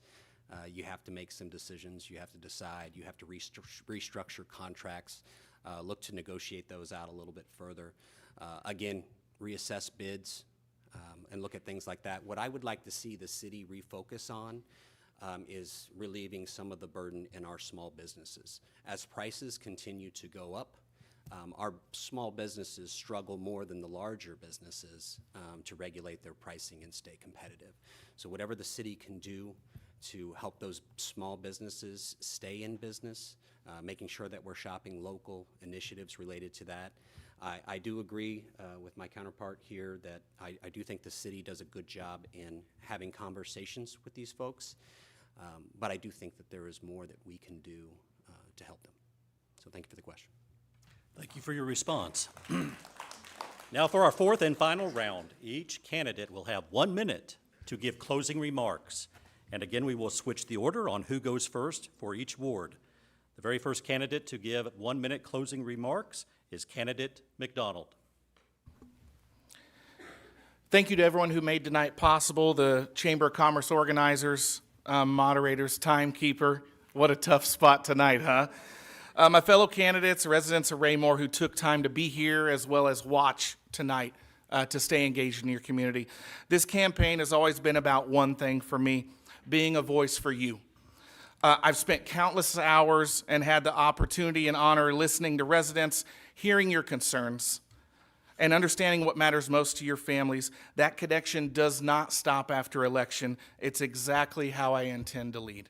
You have to make some decisions. You have to decide. You have to restructure contracts, look to negotiate those out a little bit further. Again, reassess bids. And look at things like that. What I would like to see the city refocus on is relieving some of the burden in our small businesses. As prices continue to go up, our small businesses struggle more than the larger businesses to regulate their pricing and stay competitive. So whatever the city can do to help those small businesses stay in business, making sure that we're shopping local initiatives related to that. I do agree with my counterpart here that I do think the city does a good job in having conversations with these folks, but I do think that there is more that we can do to help them. So thank you for the question. Thank you for your response. Now for our fourth and final round. Each candidate will have 1 minute to give closing remarks. And again, we will switch the order on who goes first for each ward. The very first candidate to give 1 minute closing remarks is candidate McDonald. Thank you to everyone who made tonight possible, the Chamber of Commerce organizers, moderators, timekeeper. What a tough spot tonight, huh? My fellow candidates, residents of Raymore who took time to be here as well as watch tonight to stay engaged in your community. This campaign has always been about one thing for me, being a voice for you. I've spent countless hours and had the opportunity and honor listening to residents, hearing your concerns, and understanding what matters most to your families. That connection does not stop after election. It's exactly how I intend to lead.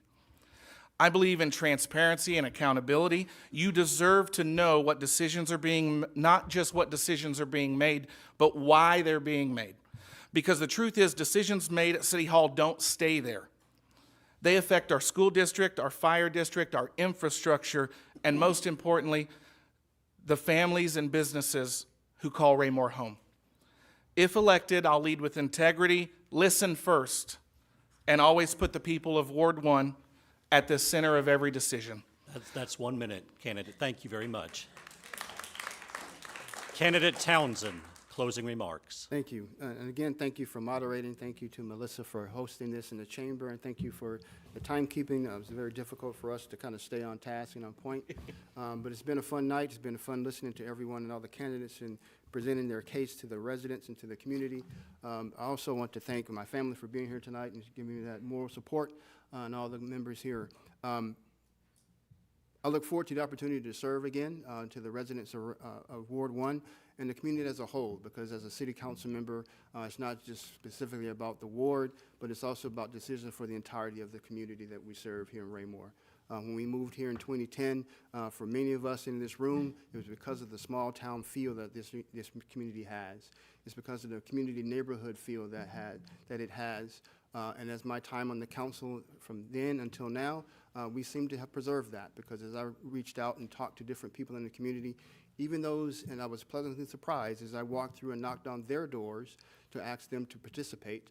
I believe in transparency and accountability. You deserve to know what decisions are being, not just what decisions are being made, but why they're being made. Because the truth is, decisions made at City Hall don't stay there. They affect our school district, our fire district, our infrastructure, and most importantly, the families and businesses who call Raymore home. If elected, I'll lead with integrity, listen first, and always put the people of Ward 1 at the center of every decision. That's 1 minute, candidate. Thank you very much. Candidate Townsend, closing remarks. Thank you. And again, thank you for moderating. Thank you to Melissa for hosting this in the chamber, and thank you for the timekeeping. It was very difficult for us to kind of stay on task and on point. But it's been a fun night. It's been fun listening to everyone and all the candidates and presenting their case to the residents and to the community. I also want to thank my family for being here tonight and giving me that moral support, and all the members here. I look forward to the opportunity to serve again to the residents of Ward 1 and the community as a whole, because as a city council member, it's not just specifically about the ward, but it's also about decisions for the entirety of the community that we serve here in Raymore. When we moved here in 2010, for many of us in this room, it was because of the small town feel that this community has. It's because of the community neighborhood feel that it has. And as my time on the council from then until now, we seem to have preserved that, because as I reached out and talked to different people in the community, even those, and I was pleasantly surprised as I walked through and knocked on their doors to ask them to participate,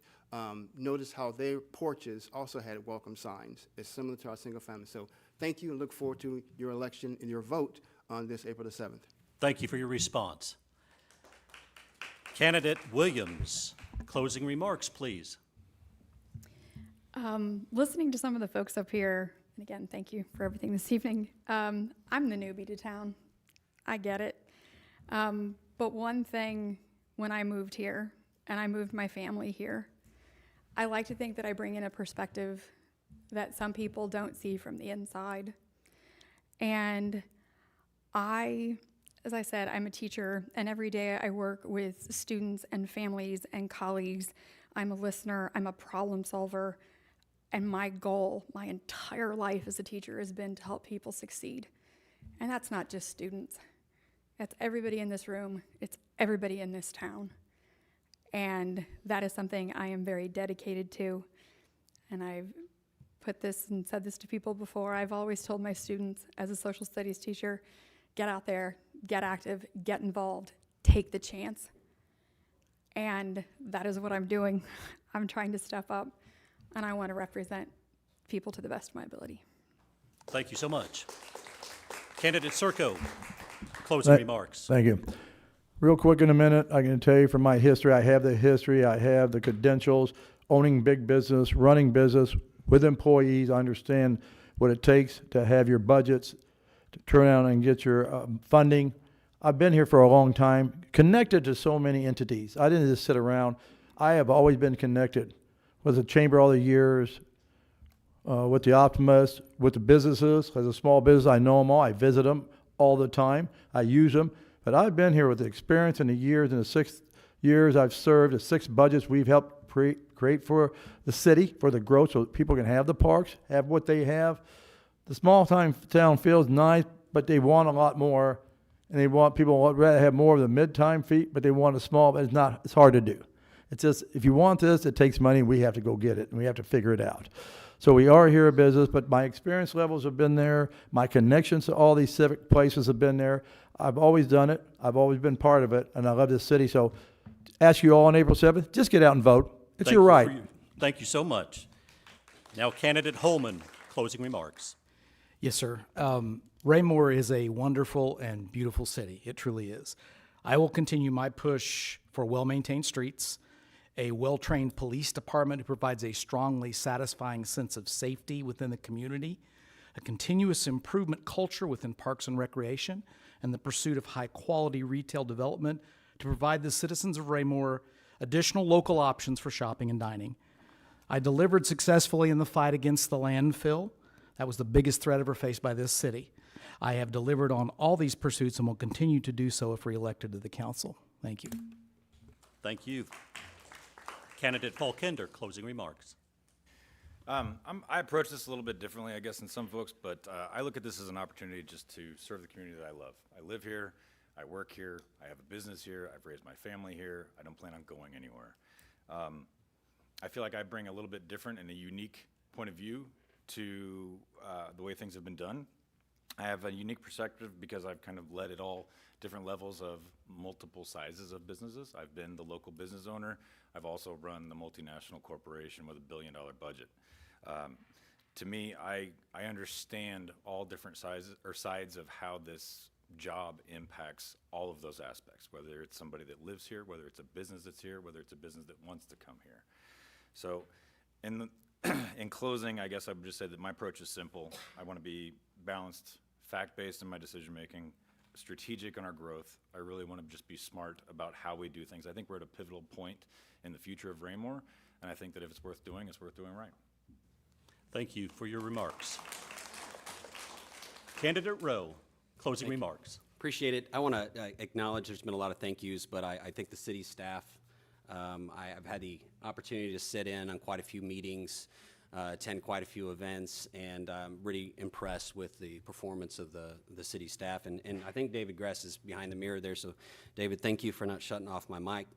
notice how their porches also had welcome signs. It's similar to our single family. So thank you, and look forward to your election and your vote on this April the 7th. Thank you for your response. Candidate Williams, closing remarks, please. Listening to some of the folks up here, and again, thank you for everything this evening. I'm the newbie to town. I get it. But one thing, when I moved here, and I moved my family here, I like to think that I bring in a perspective that some people don't see from the inside. And as I said, I'm a teacher, and every day I work with students and families and colleagues. I'm a listener, I'm a problem solver, and my goal, my entire life as a teacher, has been to help people succeed. And that's not just students. That's everybody in this room. It's everybody in this town. And that is something I am very dedicated to. And I've put this and said this to people before. I've always told my students as a social studies teacher, get out there, get active, get involved, take the chance. And that is what I'm doing. I'm trying to step up, and I want to represent people to the best of my ability. Thank you so much. Candidate Circo, closing remarks. Thank you. Real quick in a minute, I can tell you from my history, I have the history, I have the credentials, owning big business, running business with employees. I understand what it takes to have your budgets, to turn around and get your funding. I've been here for a long time, connected to so many entities. I didn't just sit around. I have always been connected with the chamber all the years, with the Optimist, with the businesses. As a small business, I know them all. I visit them all the time. I use them. But I've been here with the experience in the years, in the 6 years I've served, the 6 budgets we've helped create for the city, for the growth, so people can have the parks, have what they have. The small town feels nice, but they want a lot more. And they want, people would rather have more of the mid-time feet, but they want a small, but it's hard to do. It's just, if you want this, it takes money, we have to go get it, and we have to figure it out. So we are here in business, but my experience levels have been there. My connections to all these civic places have been there. I've always done it. I've always been part of it, and I love this city. So ask you all on April 7th, just get out and vote. It's your right. Thank you so much. Now, Candidate Holman, closing remarks. Yes, sir. Raymore is a wonderful and beautiful city. It truly is. I will continue my push for well-maintained streets, a well-trained police department who provides a strongly satisfying sense of safety within the community, a continuous improvement culture within parks and recreation, and the pursuit of high-quality retail development to provide the citizens of Raymore additional local options for shopping and dining. I delivered successfully in the fight against the landfill. That was the biggest threat ever faced by this city. I have delivered on all these pursuits and will continue to do so if reelected to the council. Thank you. Thank you. Candidate Paul Kinder, closing remarks. I approach this a little bit differently, I guess, than some folks, but I look at this as an opportunity just to serve the community that I love. I live here, I work here, I have a business here, I've raised my family here, I don't plan on going anywhere. I feel like I bring a little bit different and a unique point of view to the way things have been done. I have a unique perspective because I've kind of led at all different levels of multiple sizes of businesses. I've been the local business owner. I've also run the multinational corporation with $1 billion budget. To me, I understand all different sizes or sides of how this job impacts all of those aspects, whether it's somebody that lives here, whether it's a business that's here, whether it's a business that wants to come here. So in closing, I guess I would just say that my approach is simple. I want to be balanced, fact-based in my decision-making, strategic in our growth. I really want to just be smart about how we do things. I think we're at a pivotal point in the future of Raymore, and I think that if it's worth doing right. Thank you for your remarks. Candidate Rowe, closing remarks. Appreciate it. I want to acknowledge there's been a lot of thank yous, but I think the city staff, I've had the opportunity to sit in on quite a few meetings, attend quite a few events, and I'm really impressed with the performance of the city staff. And I think David Gress is behind the mirror there, so David, thank you for not shutting off my mic.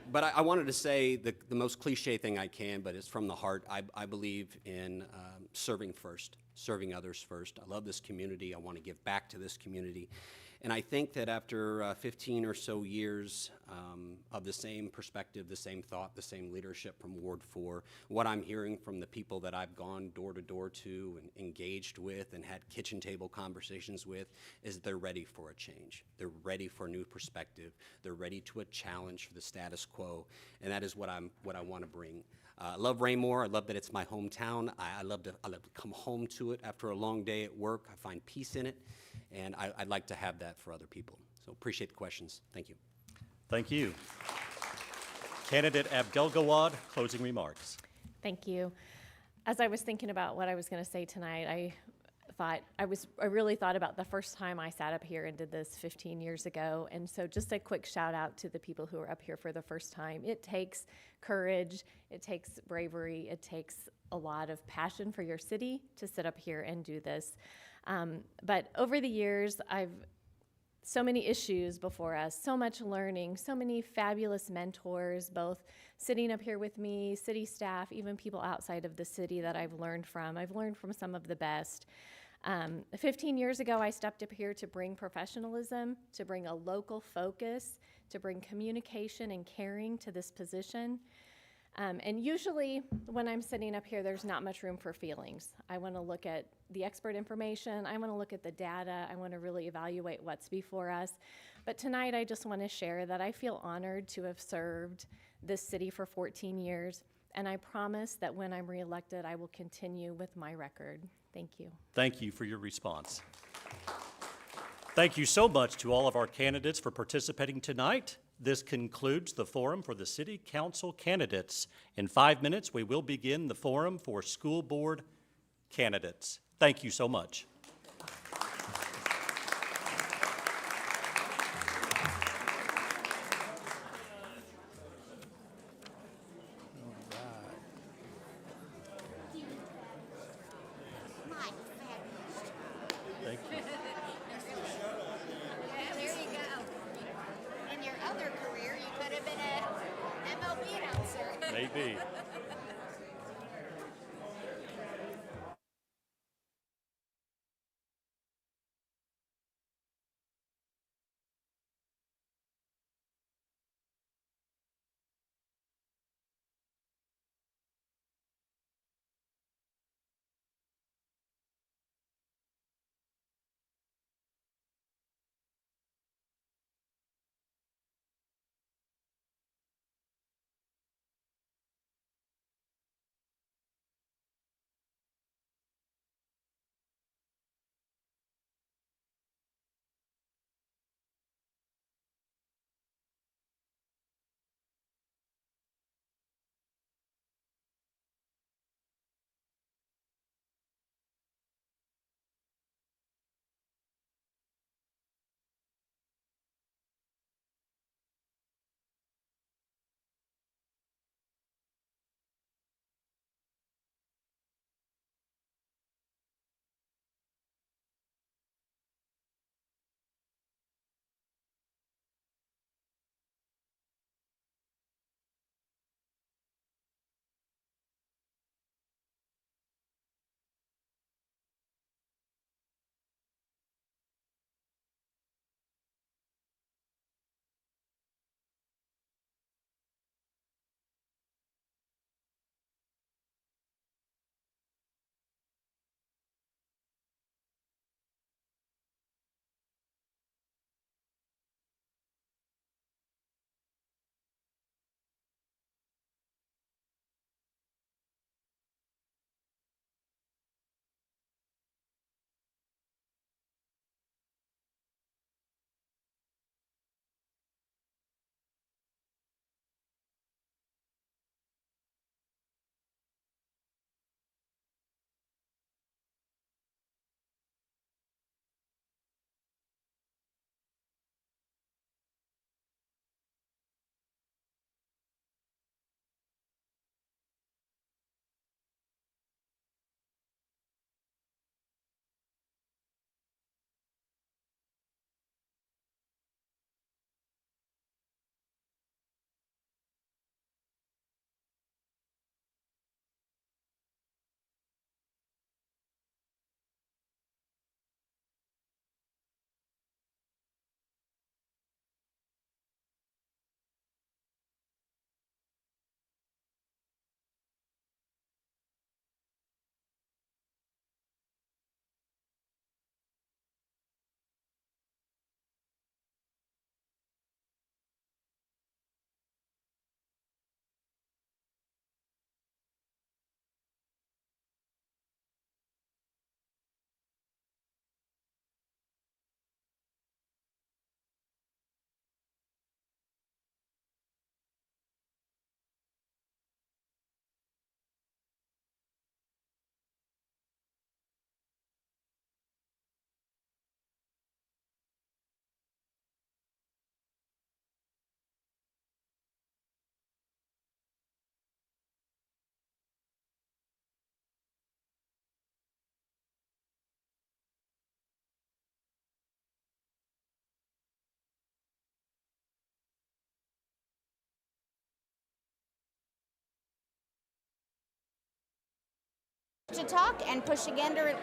But I wanted to say the most cliche thing I can, but it's from the heart. I believe in serving first, serving others first. I love this community. I want to give back to this community. And I think that after 15 or so years of the same perspective, the same thought, the same leadership from Ward 4, what I'm hearing from the people that I've gone door to door to and engaged with and had kitchen table conversations with is they're ready for a change. They're ready for a new perspective. They're ready to a challenge for the status quo, and that is what I want to bring. I love Raymore. I love that it's my hometown. I love to come home to it after a long day at work. I find peace in it, and I'd like to have that for other people. So appreciate the questions. Thank you. Thank you. Candidate Abdelgawad, closing remarks. Thank you. As I was thinking about what I was going to say tonight, I really thought about the first time I sat up here and did this 15 years ago. And so just a quick shout out to the people who are up here for the first time. It takes courage, it takes bravery, it takes a lot of passion for your city to sit up here and do this. But over the years, so many issues before us, so much learning, so many fabulous mentors, both sitting up here with me, city staff, even people outside of the city that I've learned from. I've learned from some of the best. 15 years ago, I stepped up here to bring professionalism, to bring a local focus, to bring communication and caring to this position. And usually when I'm sitting up here, there's not much room for feelings. I want to look at the expert information. I want to look at the data. I want to really evaluate what's before us. But tonight, I just want to share that I feel honored to have served this city for 14 years. And I promise that when I'm reelected, I will continue with my record. Thank you. Thank you for your response. Thank you so much to all of our candidates for participating tonight. This concludes the forum for the City Council candidates. In 5 minutes, we will begin the forum for school board candidates. Thank you so much. Thank you. Yeah, there you go. In your other career, you could have been an MLB announcer. Maybe. To talk and push again to.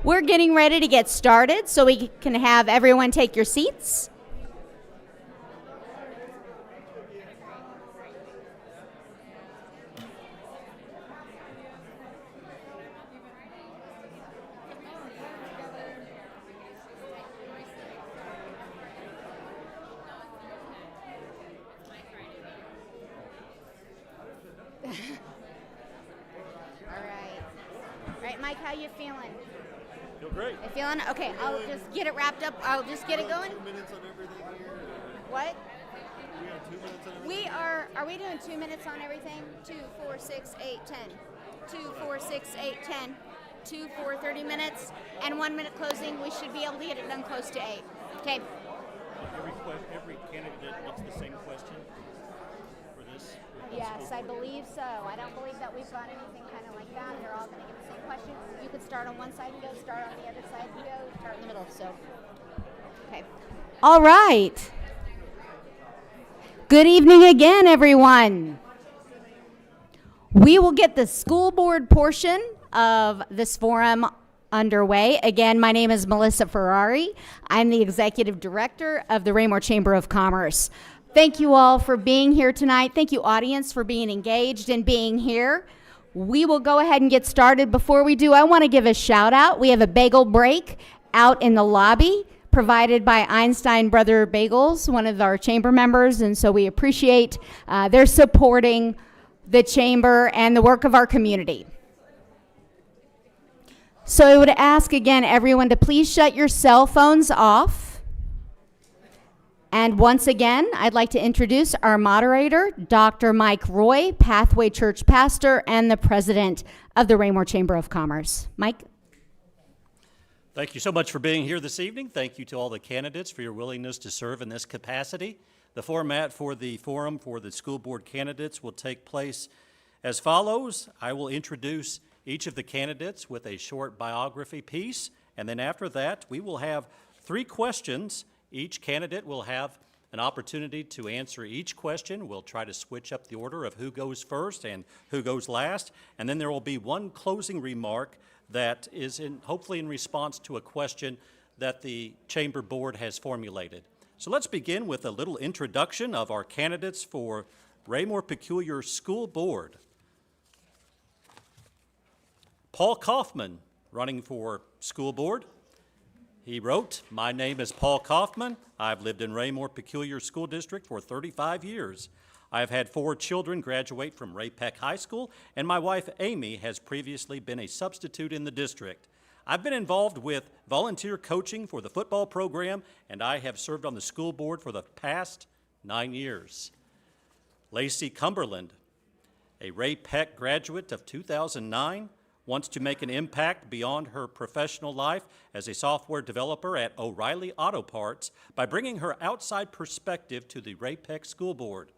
We're getting ready to get started, so we can have everyone take your seats. All right, Mike, how you feeling? Feel great. You feeling? Okay, I'll just get it wrapped up. I'll just get it going. 2 minutes on everything here. What? We got 2 minutes on everything. We are we doing 2 minutes on everything? 2, 4, 6, 8, 10. 2, 4, 6, 8, 10. 2, 4, 30 minutes. And 1 minute closing. We should be able to get it done close to 8. Okay. Every candidate gets the same question for this? Yes, I believe so. I don't believe that we've got anything kind of like that. They're all going to get the same question. You could start on one side and go, start on the other side and go, start in the middle. So, okay. All right. Good evening again, everyone. We will get the school board portion of this forum underway. Again, my name is Melissa Ferrari. I'm the executive director of the Raymore Chamber of Commerce. Thank you all for being here tonight. Thank you, audience, for being engaged and being here. We will go ahead and get started. Before we do, I want to give a shout out. We have a bagel break out in the lobby provided by Einstein Brother Bagels, one of our chamber members, and so we appreciate their supporting the chamber and the work of our community. So I would ask again everyone to please shut your cell phones off. And once again, I'd like to introduce our moderator, Dr. Mike Roy, Pathway Church pastor and the president of the Raymore Chamber of Commerce. Mike? Thank you so much for being here this evening. Thank you to all the candidates for your willingness to serve in this capacity. The format for the forum for the school board candidates will take place as follows. I will introduce each of the candidates with a short biography piece, and then after that, we will have 3 questions. Each candidate will have an opportunity to answer each question. We'll try to switch up the order of who goes first and who goes last, and then there will be one closing remark that is hopefully in response to a question that the Chamber Board has formulated. So let's begin with a little introduction of our candidates for Raymore Peculiar School Board. Paul Kaufman, running for school board. He wrote, "My name is Paul Kaufman. I've lived in Raymore Peculiar School District for 35 years. I have had 4 children graduate from Ray Peck High School, and my wife Amy has previously been a substitute in the district. I've been involved with volunteer coaching for the football program, and I have served on the school board for the past 9 years. Lacey Cumberland, a Ray Peck graduate of 2009, wants to make an impact beyond her professional life as a software developer at O'Reilly Auto Parts by bringing her outside perspective to the Ray Peck School Board.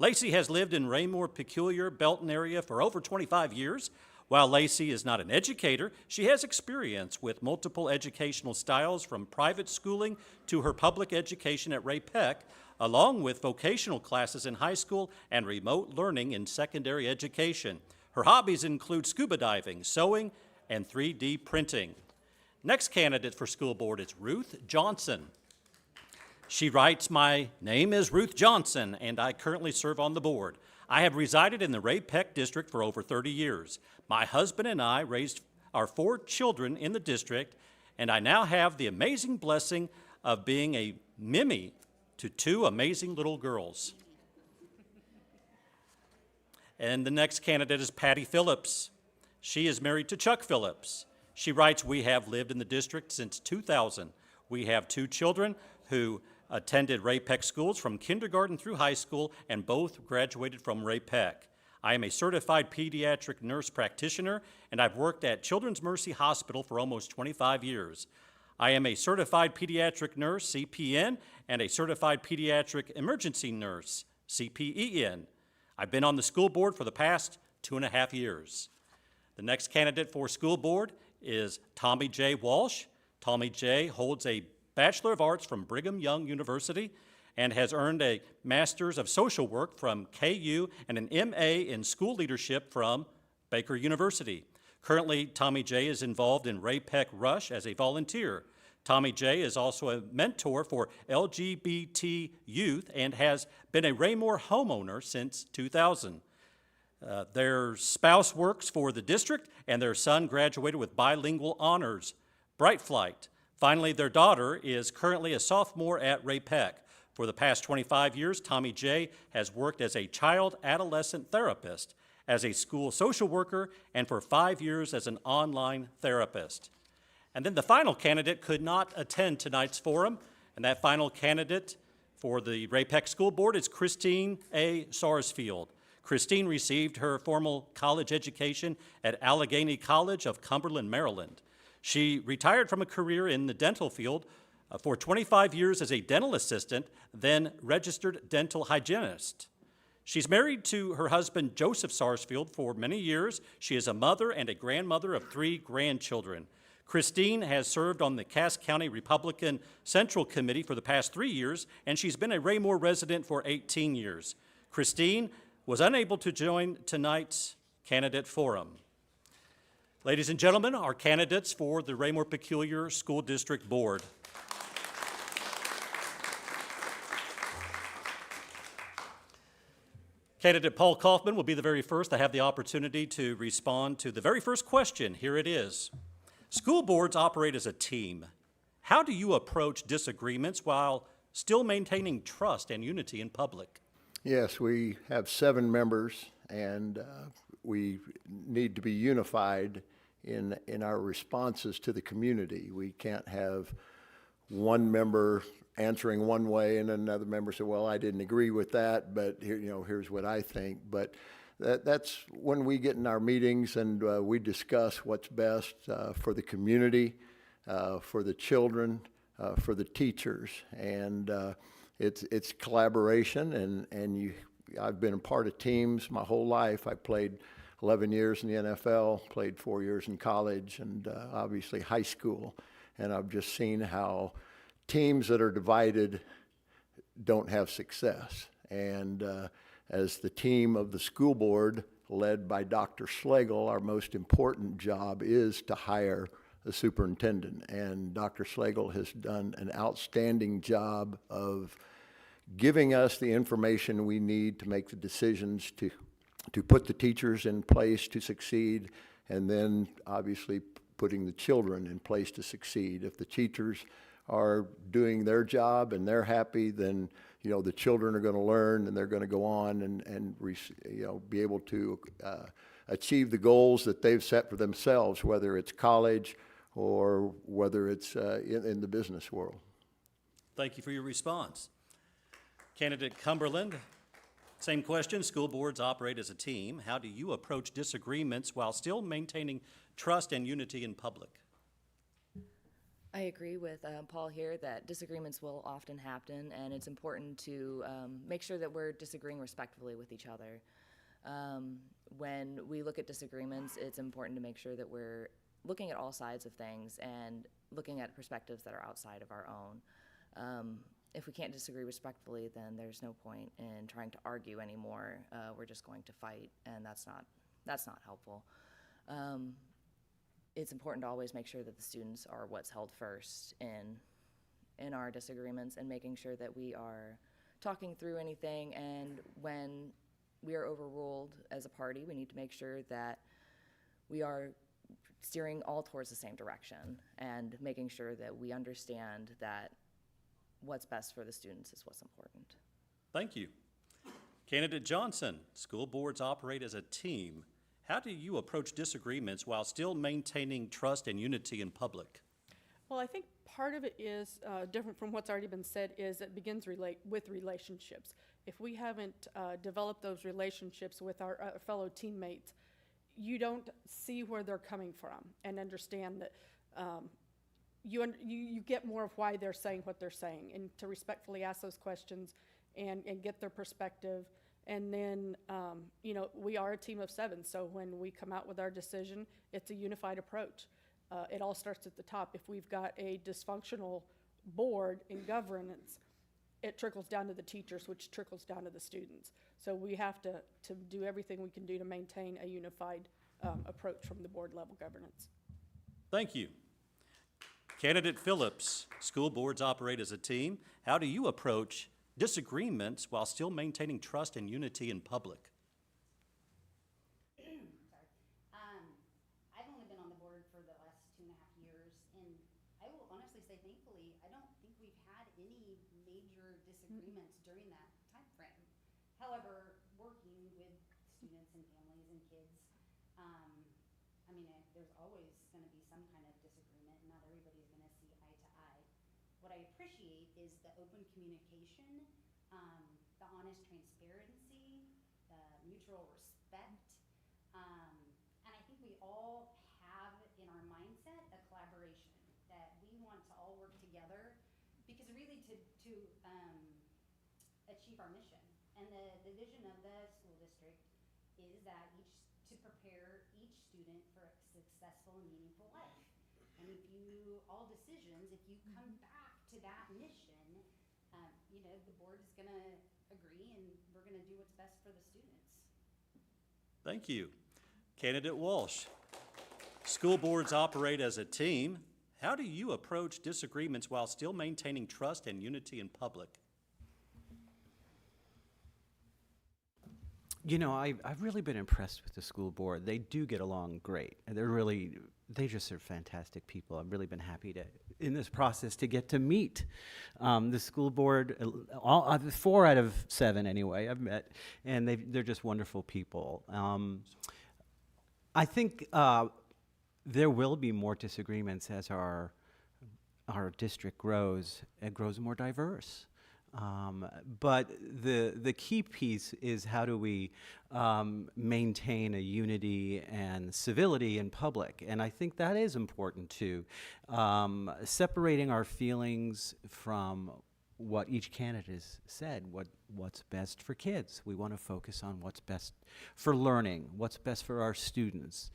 Lacey has lived in Raymore Peculiar Belton area for over 25 years. While Lacey is not an educator, she has experience with multiple educational styles from private schooling to her public education at Ray Peck, along with vocational classes in high school and remote learning in secondary education. Her hobbies include scuba diving, sewing, and 3D printing." Next candidate for school board is Ruth Johnson. She writes, "My name is Ruth Johnson, and I currently serve on the board. I have resided in the Ray Peck district for over 30 years. My husband and I raised our 4 children in the district, and I now have the amazing blessing of being a Mimi to 2 amazing little girls." And the next candidate is Patty Phillips. She is married to Chuck Phillips. She writes, "We have lived in the district since 2000. We have 2 children who attended Ray Peck schools from kindergarten through high school, and both graduated from Ray Peck. I am a certified pediatric nurse practitioner, and I've worked at Children's Mercy Hospital for almost 25 years. I am a certified pediatric nurse, CPN, and a certified pediatric emergency nurse, CPEN. I've been on the school board for the past 2.5 years. The next candidate for school board is Tommy J. Walsh. Tommy J. holds a Bachelor of Arts from Brigham Young University and has earned a Master's of Social Work from KU and an MA in School Leadership from Baker University. Currently, Tommy J. is involved in Ray Peck Rush as a volunteer. Tommy J. is also a mentor for LGBT youth and has been a Raymore homeowner since 2000. Their spouse works for the district, and their son graduated with bilingual honors, Bright Flight. Finally, their daughter is currently a sophomore at Ray Peck. For the past 25 years, Tommy J. has worked as a child adolescent therapist, as a school social worker, and for 5 years as an online therapist. And then the final candidate could not attend tonight's forum, and that final candidate for the Ray Peck School Board is Christine A. Sarsfield. Christine received her formal college education at Allegheny College of Cumberland, Maryland. She retired from a career in the dental field for 25 years as a dental assistant, then registered dental hygienist. She's married to her husband, Joseph Sarsfield, for many years. She is a mother and a grandmother of 3 grandchildren. Christine has served on the Cass County Republican Central Committee for the past 3 years, and she's been a Raymore resident for 18 years. Christine was unable to join tonight's candidate forum. Ladies and gentlemen, our candidates for the Raymore Peculiar School District Board. Candidate Paul Kaufman will be the very first to have the opportunity to respond to the very first question. Here it is. School boards operate as a team. How do you approach disagreements while still maintaining trust and unity in public? Yes, we have 7 members, and we need to be unified in our responses to the community. We can't have one member answering one way and another member say, well, I didn't agree with that, but here, here's what I think. But that's when we get in our meetings and we discuss what's best for the community, for the children, for the teachers, and it's collaboration. And I've been a part of teams my whole life. I played 11 years in the NFL, played 4 years in college, and obviously high school. And I've just seen how teams that are divided don't have success. And as the team of the school board, led by Dr. Schlegel, our most important job is to hire a superintendent. And Dr. Schlegel has done an outstanding job of giving us the information we need to make the decisions to put the teachers in place to succeed, and then obviously putting the children in place to succeed. If the teachers are doing their job and they're happy, then the children are going to learn and they're going to go on and be able to achieve the goals that they've set for themselves, whether it's college or whether it's in the business world. Thank you for your response. Candidate Cumberland, same question. School boards operate as a team. How do you approach disagreements while still maintaining trust and unity in public? I agree with Paul here that disagreements will often happen, and it's important to make sure that we're disagreeing respectfully with each other. When we look at disagreements, it's important to make sure that we're looking at all sides of things and looking at perspectives that are outside of our own. If we can't disagree respectfully, then there's no point in trying to argue anymore. We're just going to fight, and that's not helpful. It's important to always make sure that the students are what's held first in our disagreements, and making sure that we are talking through anything. And when we are overruled as a party, we need to make sure that we are steering all towards the same direction and making sure that we understand that what's best for the students is what's important. Thank you. Candidate Johnson, school boards operate as a team. How do you approach disagreements while still maintaining trust and unity in public? Well, I think part of it is different from what's already been said, is it begins with relationships. If we haven't developed those relationships with our fellow teammates, you don't see where they're coming from and understand that you get more of why they're saying what they're saying, and to respectfully ask those questions and get their perspective. And then, we are a team of 7, so when we come out with our decision, it's a unified approach. It all starts at the top. If we've got a dysfunctional board in governance, it trickles down to the teachers, which trickles down to the students. So we have to do everything we can do to maintain a unified approach from the board level governance. Thank you. Candidate Phillips, school boards operate as a team. How do you approach disagreements while still maintaining trust and unity in public? I've only been on the board for the last 2.5 years, and I will honestly say, thankfully, I don't think we've had any major disagreements during that time frame. However, working with students and families and kids, there's always going to be some kind of disagreement. Not everybody's going to see eye to eye. What I appreciate is the open communication, the honest transparency, the mutual respect, and I think we all have in our mindset a collaboration, that we want to all work together, because really to achieve our mission. And the vision of the school district is that to prepare each student for a successful and meaningful life. And all decisions, if you come back to that mission, the board is going to agree, and we're going to do what's best for the students. Thank you. Candidate Walsh, school boards operate as a team. How do you approach disagreements while still maintaining trust and unity in public? I've really been impressed with the school board. They do get along great. They just are fantastic people. I've really been happy in this process to get to meet the school board. 4 out of 7 anyway I've met, and they're just wonderful people. I think there will be more disagreements as our district grows. It grows more diverse. But the key piece is how do we maintain a unity and civility in public, and I think that is important too. Separating our feelings from what each candidate has said, what's best for kids. We want to focus on what's best for learning, what's best for our students.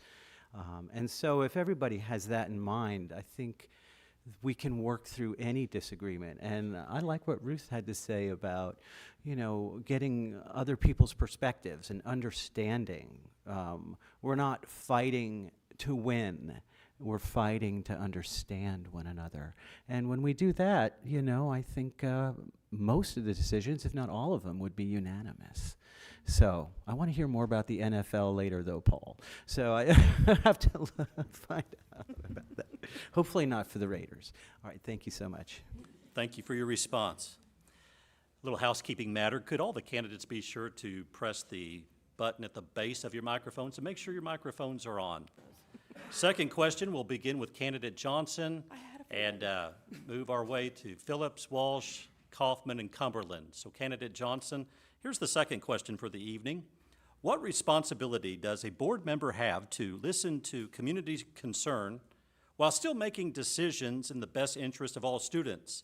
And so if everybody has that in mind, I think we can work through any disagreement. And I like what Ruth had to say about, getting other people's perspectives and understanding. We're not fighting to win. We're fighting to understand one another. And when we do that, I think most of the decisions, if not all of them, would be unanimous. So I want to hear more about the NFL later, though, Paul. So I have to find out about that. Hopefully not for the Raiders. All right, thank you so much. Thank you for your response. A little housekeeping matter. Could all the candidates be sure to press the button at the base of your microphones and make sure your microphones are on? Second question, we'll begin with candidate Johnson and move our way to Phillips, Walsh, Kaufman, and Cumberland. So candidate Johnson, here's the second question for the evening. What responsibility does a board member have to listen to community concern while still making decisions in the best interest of all students?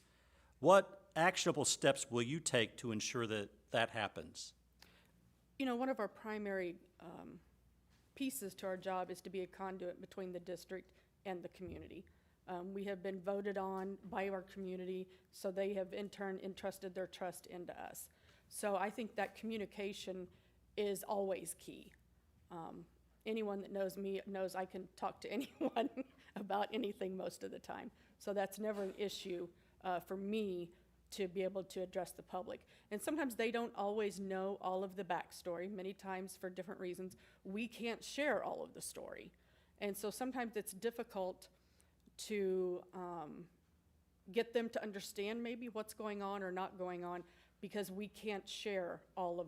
What actionable steps will you take to ensure that that happens? One of our primary pieces to our job is to be a conduit between the district and the community. We have been voted on by our community, so they have in turn entrusted their trust into us. So I think that communication is always key. Anyone that knows me knows I can talk to anyone about anything most of the time. So that's never an issue for me to be able to address the public. And sometimes they don't always know all of the backstory. Many times, for different reasons, we can't share all of the story. And so sometimes it's difficult to get them to understand maybe what's going on or not going on, because we can't share all of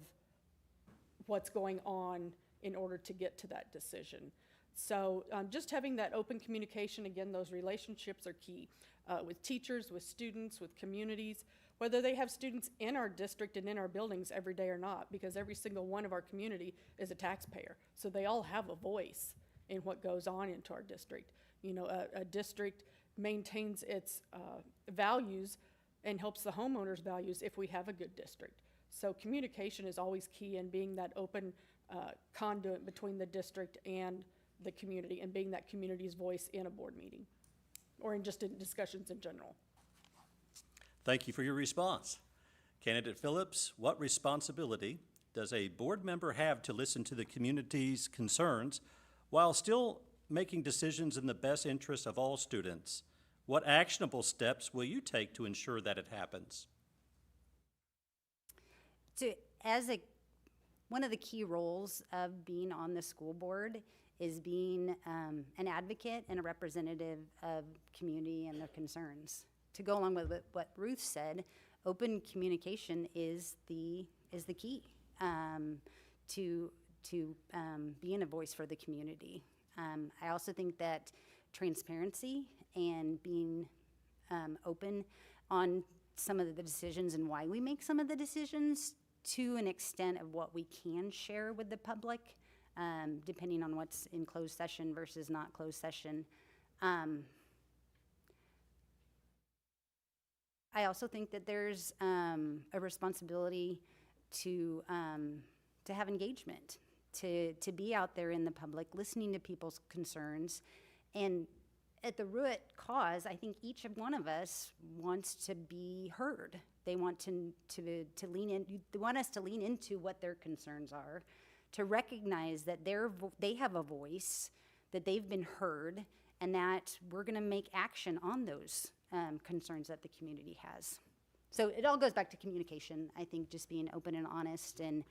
what's going on in order to get to that decision. So just having that open communication, again, those relationships are key with teachers, with students, with communities, whether they have students in our district and in our buildings every day or not, because every single one of our community is a taxpayer. So they all have a voice in what goes on into our district. A district maintains its values and helps the homeowners' values if we have a good district. So communication is always key, in being that open conduit between the district and the community, and being that community's voice in a board meeting or in discussions in general. Thank you for your response. Candidate Phillips, what responsibility does a board member have to listen to the community's concerns while still making decisions in the best interest of all students? What actionable steps will you take to ensure that it happens? One of the key roles of being on the school board is being an advocate and a representative of community and their concerns. To go along with what Ruth said, open communication is the key to being a voice for the community. I also think that transparency and being open on some of the decisions and why we make some of the decisions, to an extent of what we can share with the public, depending on what's in closed session versus not closed session. I also think that there's a responsibility to have engagement, to be out there in the public, listening to people's concerns. And at the root cause, I think each one of us wants to be heard. They want to lean in. They want us to lean into what their concerns are, to recognize that they have a voice, that they've been heard, and that we're going to make action on those concerns that the community has. So it all goes back to communication. I think just being open and honest and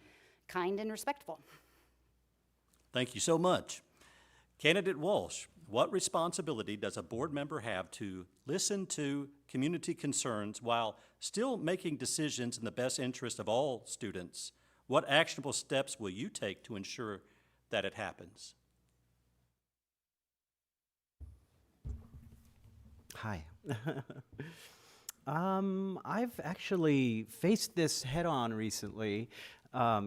kind and respectful. Thank you so much. Candidate Walsh, what responsibility does a board member have to listen to community concerns while still making decisions in the best interest of all students? What actionable steps will you take to ensure that it happens? Hi. I've actually faced this head-on recently,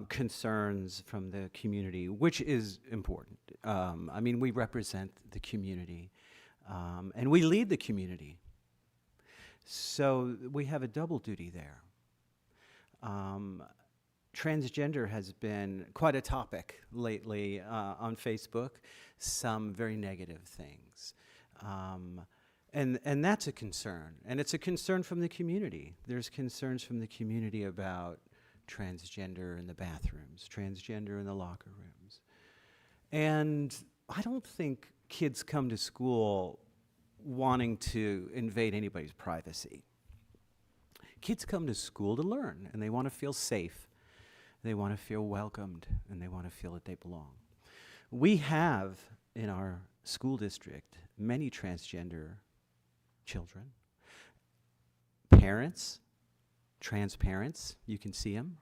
concerns from the community, which is important. I mean, we represent the community, and we lead the community. So we have a double duty there. Transgender has been quite a topic lately on Facebook, some very negative things. And that's a concern, and it's a concern from the community. There's concerns from the community about transgender in the bathrooms, transgender in the locker rooms. And I don't think kids come to school wanting to invade anybody's privacy. Kids come to school to learn, and they want to feel safe. They want to feel welcomed, and they want to feel that they belong. We have in our school district many transgender children, parents, trans parents, you can see them.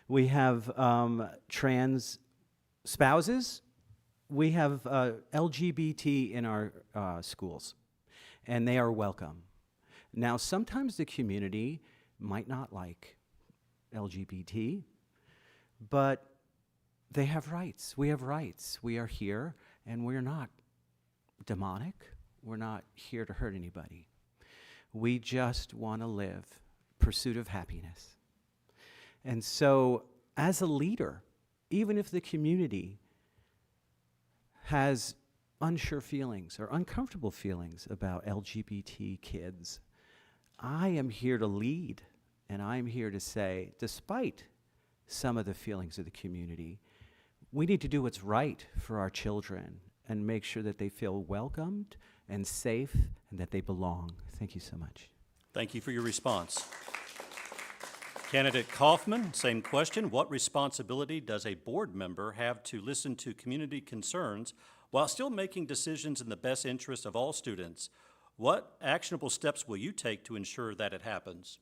We have trans spouses. We have LGBT in our schools, and they are welcome. Now, sometimes the community might not like LGBT, but they have rights. We have rights. We are here, and we're not demonic. We're not here to hurt anybody. We just want to live pursuit of happiness. And so, as a leader, even if the community has unsure feelings or uncomfortable feelings about LGBT kids, I am here to lead, and I'm here to say, despite some of the feelings of the community, we need to do what's right for our children and make sure that they feel welcomed and safe and that they belong. Thank you so much. Thank you for your response. Candidate Kaufman, same question. What responsibility does a board member have to listen to community concerns while still making decisions in the best interest of all students? What actionable steps will you take to ensure that it happens?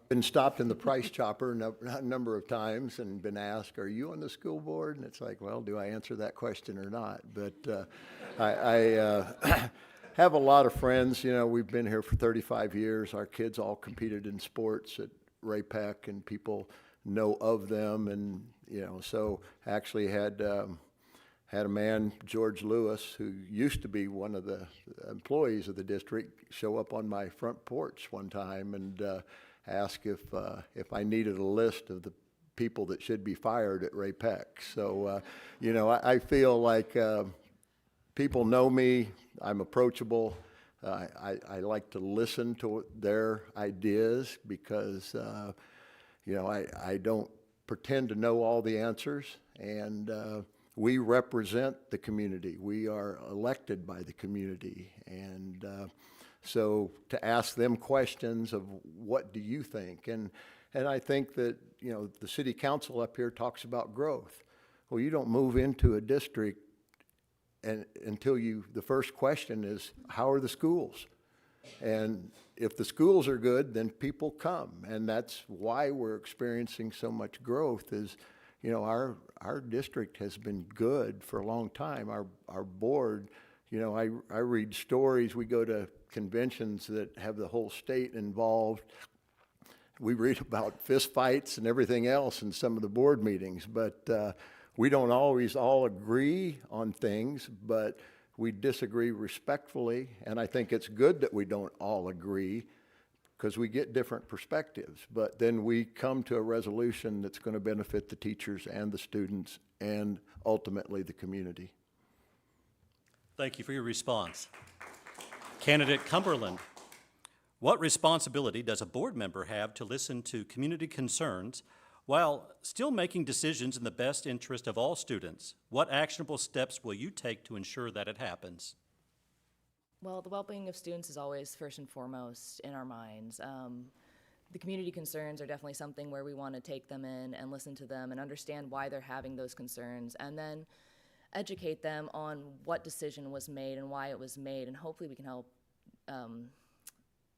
Been stopped in the price chopper a number of times and been asked, are you on the school board? And it's like, well, do I answer that question or not? But I have a lot of friends. You know, we've been here for 35 years. Our kids all competed in sports at Ray Peck, and people know of them. And, you know, so actually had a man, George Lewis, who used to be one of the employees of the district, show up on my front porch one time and ask if I needed a list of the people that should be fired at Ray Peck. So, you know, I feel like people know me. I'm approachable. I like to listen to their ideas because, you know, I don't pretend to know all the answers, and we represent the community. We are elected by the community, and so to ask them questions of what do you think? And I think that, you know, the city council up here talks about growth. Well, you don't move into a district until the first question is, how are the schools? And if the schools are good, then people come. And that's why we're experiencing so much growth is, you know, our district has been good for a long time. Our board, you know, I read stories. We go to conventions that have the whole state involved. We read about fist fights and everything else in some of the board meetings, but we don't always all agree on things, but we disagree respectfully, and I think it's good that we don't all agree because we get different perspectives, but then we come to a resolution that's going to benefit the teachers and the students and ultimately the community. Thank you for your response. Candidate Cumberland, what responsibility does a board member have to listen to community concerns while still making decisions in the best interest of all students? What actionable steps will you take to ensure that it happens? Well, the well-being of students is always first and foremost in our minds. The community concerns are definitely something where we want to take them in and listen to them and understand why they're having those concerns, and then educate them on what decision was made and why it was made, and hopefully we can help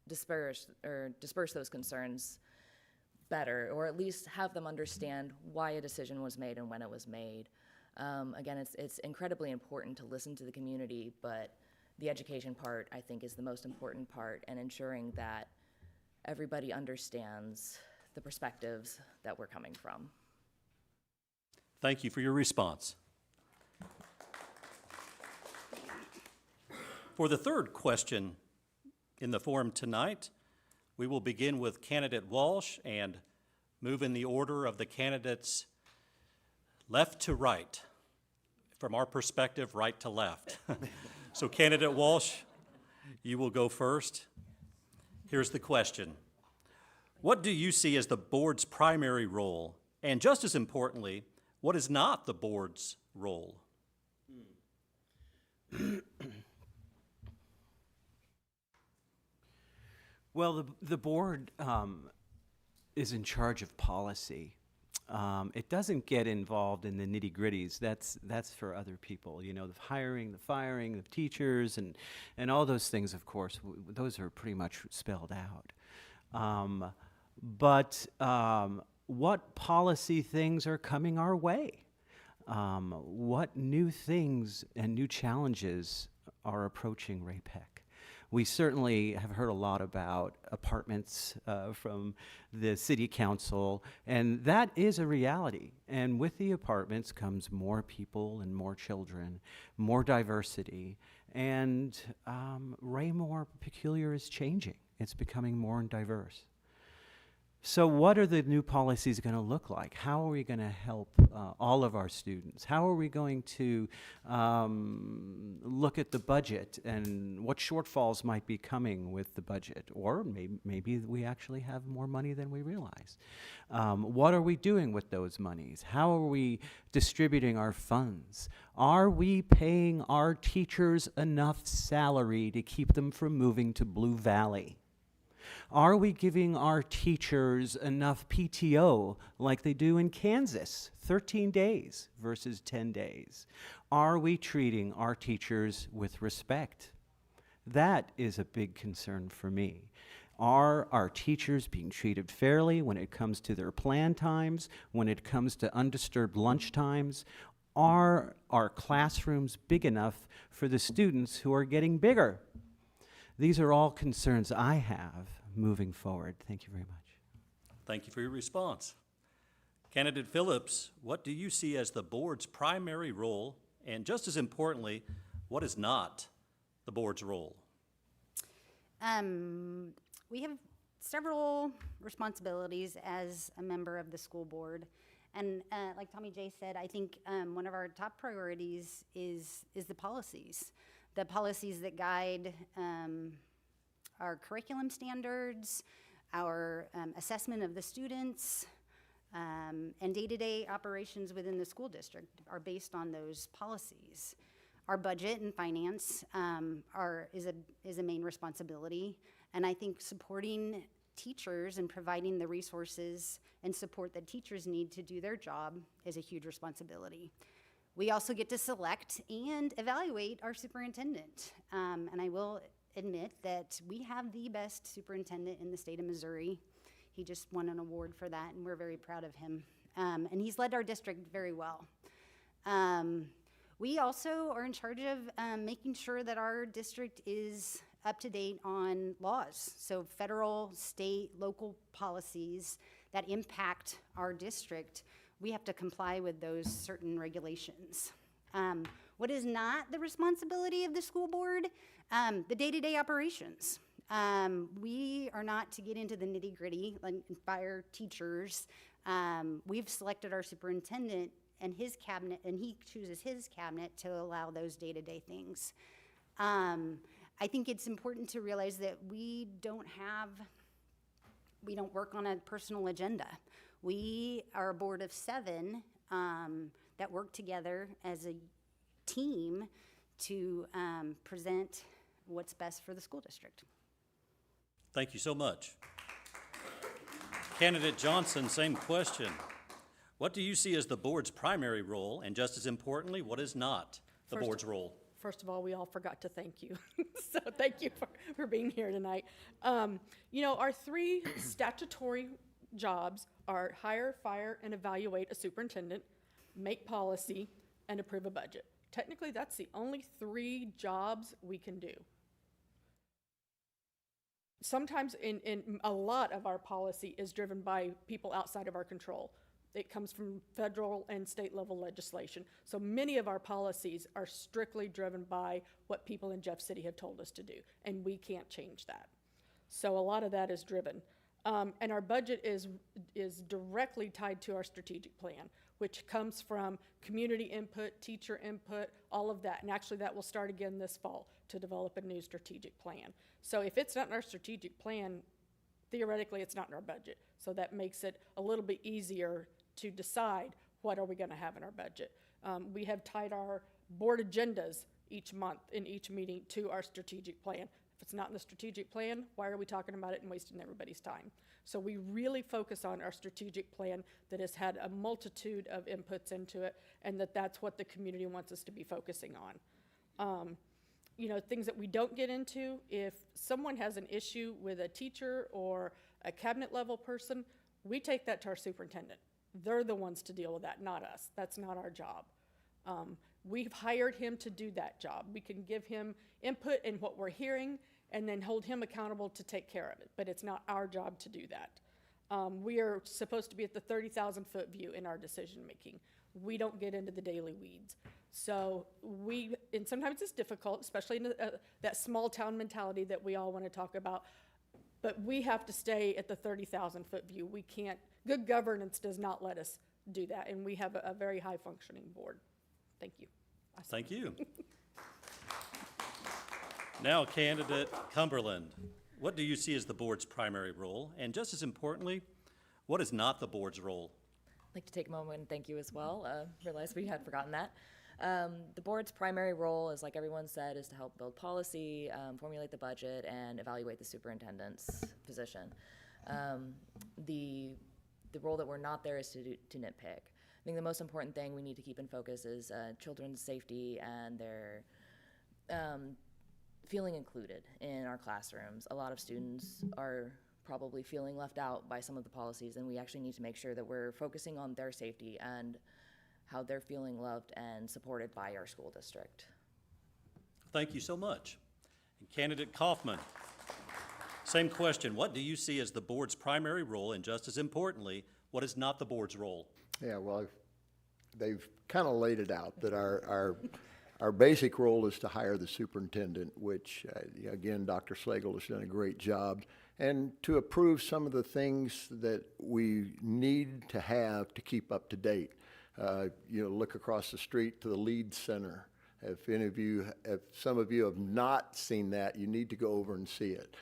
disperse those concerns better, or at least have them understand why a decision was made and when it was made. Again, it's incredibly important to listen to the community, but the education part, I think, is the most important part, and ensuring that everybody understands the perspectives that we're coming from. Thank you for your response. For the third question in the forum tonight, we will begin with candidate Walsh and move in the order of the candidates left to right. From our perspective, right to left. So candidate Walsh, you will go first. Here's the question. What do you see as the board's primary role? And just as importantly, what is not the board's role? Well, the board is in charge of policy. It doesn't get involved in the nitty-gritties. That's for other people. You know, the hiring, the firing of teachers, and all those things, of course, those are pretty much spelled out. But what policy things are coming our way? What new things and new challenges are approaching RAPEC? We certainly have heard a lot about apartments from the city council, and that is a reality. And with the apartments comes more people and more children, more diversity, and Raymore Peculiar is changing. It's becoming more diverse. So what are the new policies going to look like? How are we going to help all of our students? How are we going to look at the budget and what shortfalls might be coming with the budget? Or maybe we actually have more money than we realize. What are we doing with those monies? How are we distributing our funds? Are we paying our teachers enough salary to keep them from moving to Blue Valley? Are we giving our teachers enough PTO like they do in Kansas, 13 days versus 10 days? Are we treating our teachers with respect? That is a big concern for me. Are our teachers being treated fairly when it comes to their plan times, when it comes to undisturbed lunch times? Are our classrooms big enough for the students who are getting bigger? These are all concerns I have moving forward. Thank you very much. Thank you for your response. Candidate Phillips, what do you see as the board's primary role? And just as importantly, what is not the board's role? We have several responsibilities as a member of the school board. And like Tommy J said, I think one of our top priorities is the policies. The policies that guide our curriculum standards, our assessment of the students, and day-to-day operations within the school district are based on those policies. Our budget and finance is a main responsibility, and I think supporting teachers and providing the resources and support that teachers need to do their job is a huge responsibility. We also get to select and evaluate our superintendent. And I will admit that we have the best superintendent in the state of Missouri. He just won an award for that, and we're very proud of him. And he's led our district very well. We also are in charge of making sure that our district is up to date on laws. So federal, state, local policies that impact our district, we have to comply with those certain regulations. What is not the responsibility of the school board? The day-to-day operations. We are not to get into the nitty-gritty, like fire teachers. We've selected our superintendent and his cabinet, and he chooses his cabinet to allow those day-to-day things. I think it's important to realize that we don't work on a personal agenda. We are a board of 7 that work together as a team to present what's best for the school district. Thank you so much. Candidate Johnson, same question. What do you see as the board's primary role, and just as importantly, what is not the board's role? First of all, we all forgot to thank you. So thank you for being here tonight. You know, our 3 statutory jobs are hire, fire, and evaluate a superintendent, make policy, and approve a budget. Technically, that's the only 3 jobs we can do. Sometimes in a lot of our policy is driven by people outside of our control. It comes from federal and state level legislation. So many of our policies are strictly driven by what people in Jeff City have told us to do, and we can't change that. So a lot of that is driven. And our budget is directly tied to our strategic plan, which comes from community input, teacher input, all of that. And actually that will start again this fall to develop a new strategic plan. So if it's not in our strategic plan, theoretically it's not in our budget. So that makes it a little bit easier to decide what are we gonna have in our budget. We have tied our board agendas each month in each meeting to our strategic plan. If it's not in the strategic plan, why are we talking about it and wasting everybody's time? So we really focus on our strategic plan that has had a multitude of inputs into it, and that's what the community wants us to be focusing on. You know, things that we don't get into, if someone has an issue with a teacher or a cabinet level person, we take that to our superintendent. They're the ones to deal with that, not us. That's not our job. We've hired him to do that job. We can give him input in what we're hearing and then hold him accountable to take care of it, but it's not our job to do that. We are supposed to be at the 30,000-foot view in our decision-making. We don't get into the daily weeds. So and sometimes it's difficult, especially in that small town mentality that we all want to talk about, but we have to stay at the 30,000-foot view. We can't, good governance does not let us do that, and we have a very high-functioning board. Thank you. Thank you. Now, candidate Cumberland, what do you see as the board's primary role? And just as importantly, what is not the board's role? I'd like to take a moment and thank you as well. Realized we had forgotten that. The board's primary role, is like everyone said, is to help build policy, formulate the budget, and evaluate the superintendent's position. The role that we're not there is to nitpick. I think the most important thing we need to keep in focus is children's safety and their feeling included in our classrooms. A lot of students are probably feeling left out by some of the policies, and we actually need to make sure that we're focusing on their safety and how they're feeling loved and supported by our school district. Thank you so much. And candidate Kaufman, same question. What do you see as the board's primary role, and just as importantly, what is not the board's role? Yeah, well, they've kind of laid it out, that our basic role is to hire the superintendent, which, again, Dr. Slagle has done a great job, and to approve some of the things that we need to have to keep up to date. Look across the street to the Lead Center. If some of you have not seen that, you need to go over and see it.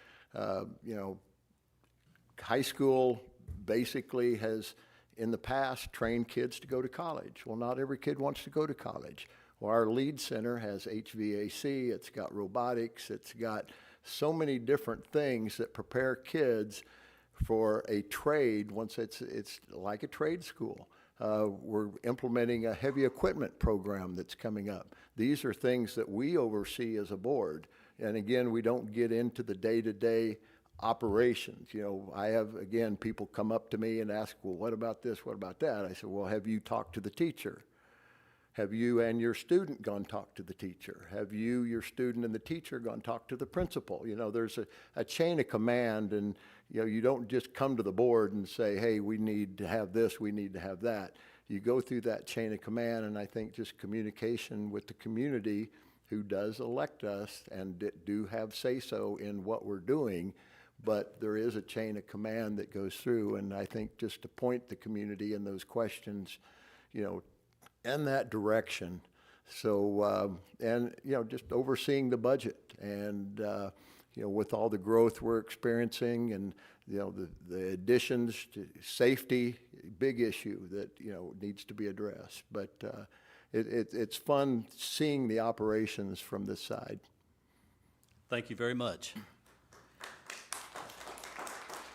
High school basically has, in the past, trained kids to go to college. Well, not every kid wants to go to college. Well, our Lead Center has HVAC, it's got robotics, it's got so many different things that prepare kids for a trade once it's like a trade school. We're implementing a heavy equipment program that's coming up. These are things that we oversee as a board. And again, we don't get into the day-to-day operations. I have, again, people come up to me and ask, well, what about this, what about that? I said, well, have you talked to the teacher? Have you and your student gone talk to the teacher? Have you, your student, and the teacher gone talk to the principal? There's a chain of command, and you don't just come to the board and say, hey, we need to have this, we need to have that. You go through that chain of command, and I think just communication with the community who does elect us and do have say-so in what we're doing, but there is a chain of command that goes through, and I think just to point the community in those questions, in that direction. So, just overseeing the budget and, with all the growth we're experiencing and, the additions to safety, big issue that, needs to be addressed. But it's fun seeing the operations from this side. Thank you very much.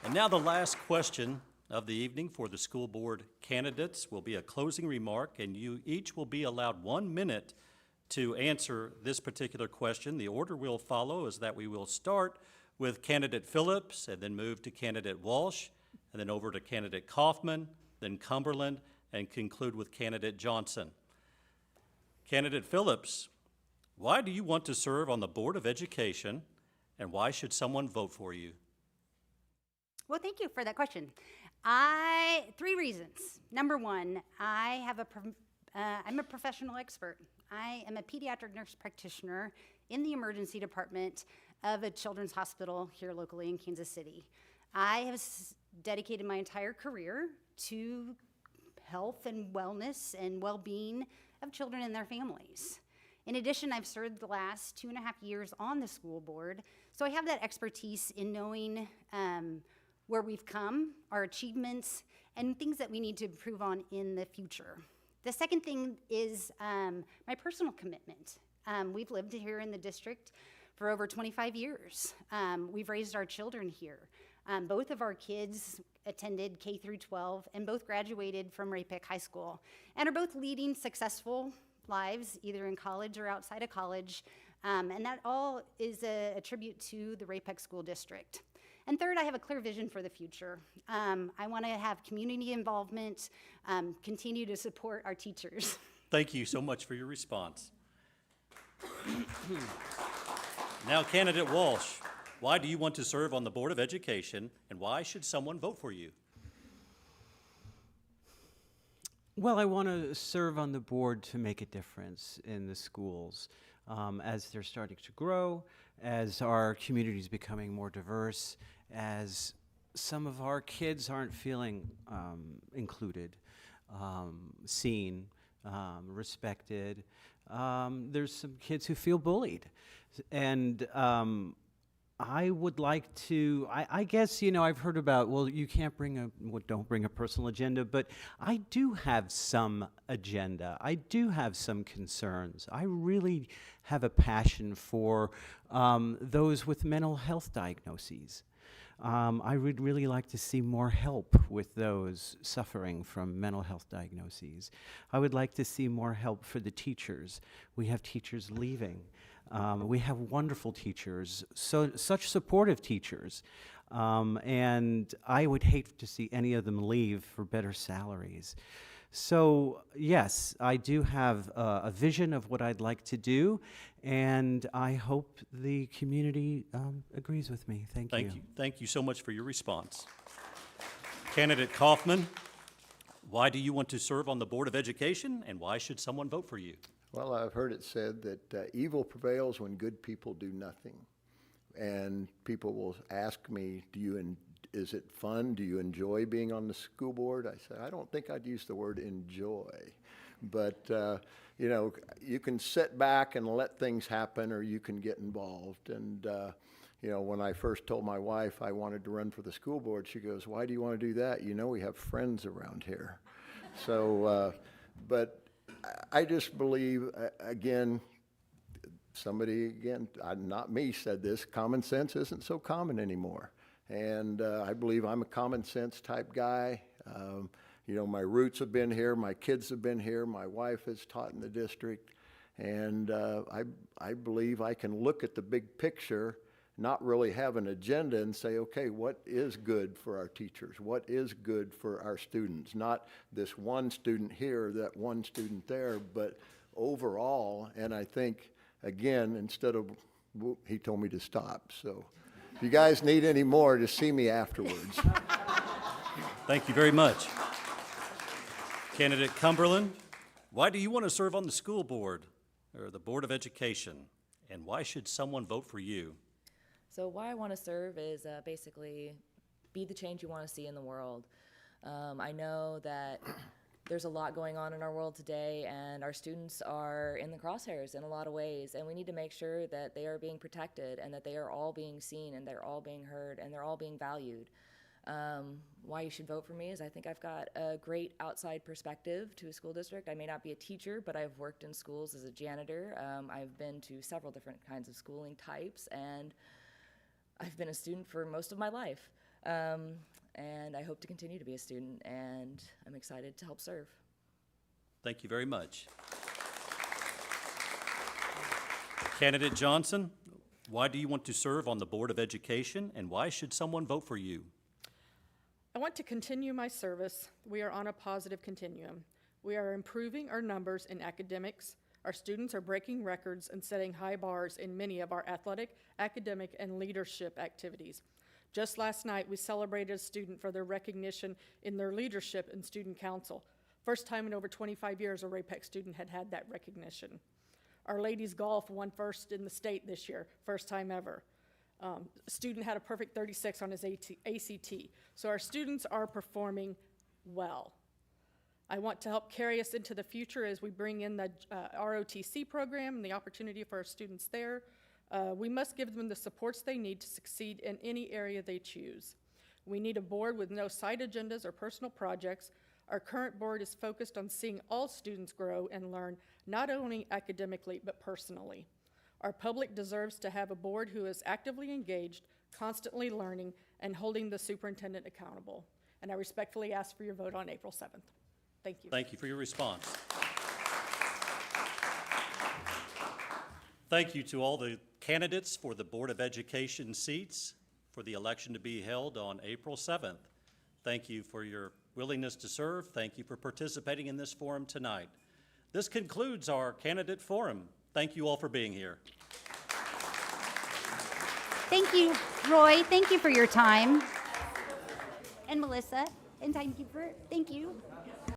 And now the last question of the evening for the school board candidates will be a closing remark, and you each will be allowed 1 minute to answer this particular question. The order we'll follow is that we will start with candidate Phillips and then move to candidate Walsh and then over to candidate Kaufman, then Cumberland, and conclude with candidate Johnson. Candidate Phillips, why do you want to serve on the Board of Education, and why should someone vote for you? Well, thank you for that question. 3 reasons. Number one, I'm a professional expert. I am a pediatric nurse practitioner in the emergency department of a children's hospital here locally in Kansas City. I have dedicated my entire career to health and wellness and well-being of children and their families. In addition, I've served the last 2.5 years on the school board, so I have that expertise in knowing where we've come, our achievements, and things that we need to improve on in the future. The second thing is my personal commitment. We've lived here in the district for over 25 years. We've raised our children here. Both of our kids attended K through 12 and both graduated from Ray-Pec High School and are both leading successful lives either in college or outside of college. And that all is a tribute to the Ray-Pec School District. And third, I have a clear vision for the future. I want to have community involvement, continue to support our teachers. Thank you so much for your response. Now, Candidate Walsh, why do you want to serve on the Board of Education, and why should someone vote for you? Well, I want to serve on the board to make a difference in the schools as they're starting to grow, as our community is becoming more diverse, as some of our kids aren't feeling included, seen, respected. There's some kids who feel bullied. And I would like to, I guess, you know, I've heard about, well, you can't don't bring a personal agenda, but I do have some agenda. I do have some concerns. I really have a passion for those with mental health diagnoses. I would really like to see more help with those suffering from mental health diagnoses. I would like to see more help for the teachers. We have teachers leaving. We have wonderful teachers, such supportive teachers, and I would hate to see any of them leave for better salaries. So yes, I do have a vision of what I'd like to do, and I hope the community agrees with me. Thank you. Thank you so much for your response. Candidate Kaufman, why do you want to serve on the Board of Education, and why should someone vote for you? Well, I've heard it said that evil prevails when good people do nothing. And people will ask me, is it fun? Do you enjoy being on the school board? I say, I don't think I'd use the word enjoy. But, you know, you can sit back and let things happen, or you can get involved. And, you know, when I first told my wife I wanted to run for the school board, she goes, why do you want to do that? You know, we have friends around here. So, but I just believe, again, not me said this, common sense isn't so common anymore. And I believe I'm a common sense type guy. You know, my roots have been here, my kids have been here, my wife has taught in the district, and I believe I can look at the big picture, not really have an agenda, and say, okay, what is good for our teachers? What is good for our students? Not this one student here, that one student there, but overall. And I think, again, instead of, he told me to stop. So if you guys need any more, just see me afterwards. Thank you very much. Candidate Cumberland, why do you want to serve on the school board or the Board of Education? And why should someone vote for you? So why I want to serve is basically be the change you want to see in the world. I know that there's a lot going on in our world today, and our students are in the crosshairs in a lot of ways, and we need to make sure that they are being protected and that they are all being seen and they're all being heard and they're all being valued. Why you should vote for me is I think I've got a great outside perspective to a school district. I may not be a teacher, but I've worked in schools as a janitor. I've been to several different kinds of schooling types, and I've been a student for most of my life, and I hope to continue to be a student, and I'm excited to help serve. Thank you very much. Candidate Johnson, why do you want to serve on the Board of Education, and why should someone vote for you? I want to continue my service. We are on a positive continuum. We are improving our numbers in academics. Our students are breaking records and setting high bars in many of our athletic, academic, and leadership activities. Just last night, we celebrated a student for their recognition in their leadership in student council. First time in over 25 years a RAPEC student had had that recognition. Our ladies golf won first in the state this year, first time ever. Student had a perfect 36 on his ACT. So our students are performing well. I want to help carry us into the future as we bring in the ROTC program and the opportunity for our students there. We must give them the supports they need to succeed in any area they choose. We need a board with no side agendas or personal projects. Our current board is focused on seeing all students grow and learn, not only academically, but personally. Our public deserves to have a board who is actively engaged, constantly learning, and holding the superintendent accountable. And I respectfully ask for your vote on April 7th. Thank you. Thank you for your response. Thank you to all the candidates for the Board of Education seats for the election to be held on April 7th. Thank you for your willingness to serve. Thank you for participating in this forum tonight. This concludes our candidate forum. Thank you all for being here. Thank you, Roy. Thank you for your time. And Melissa, and thank you.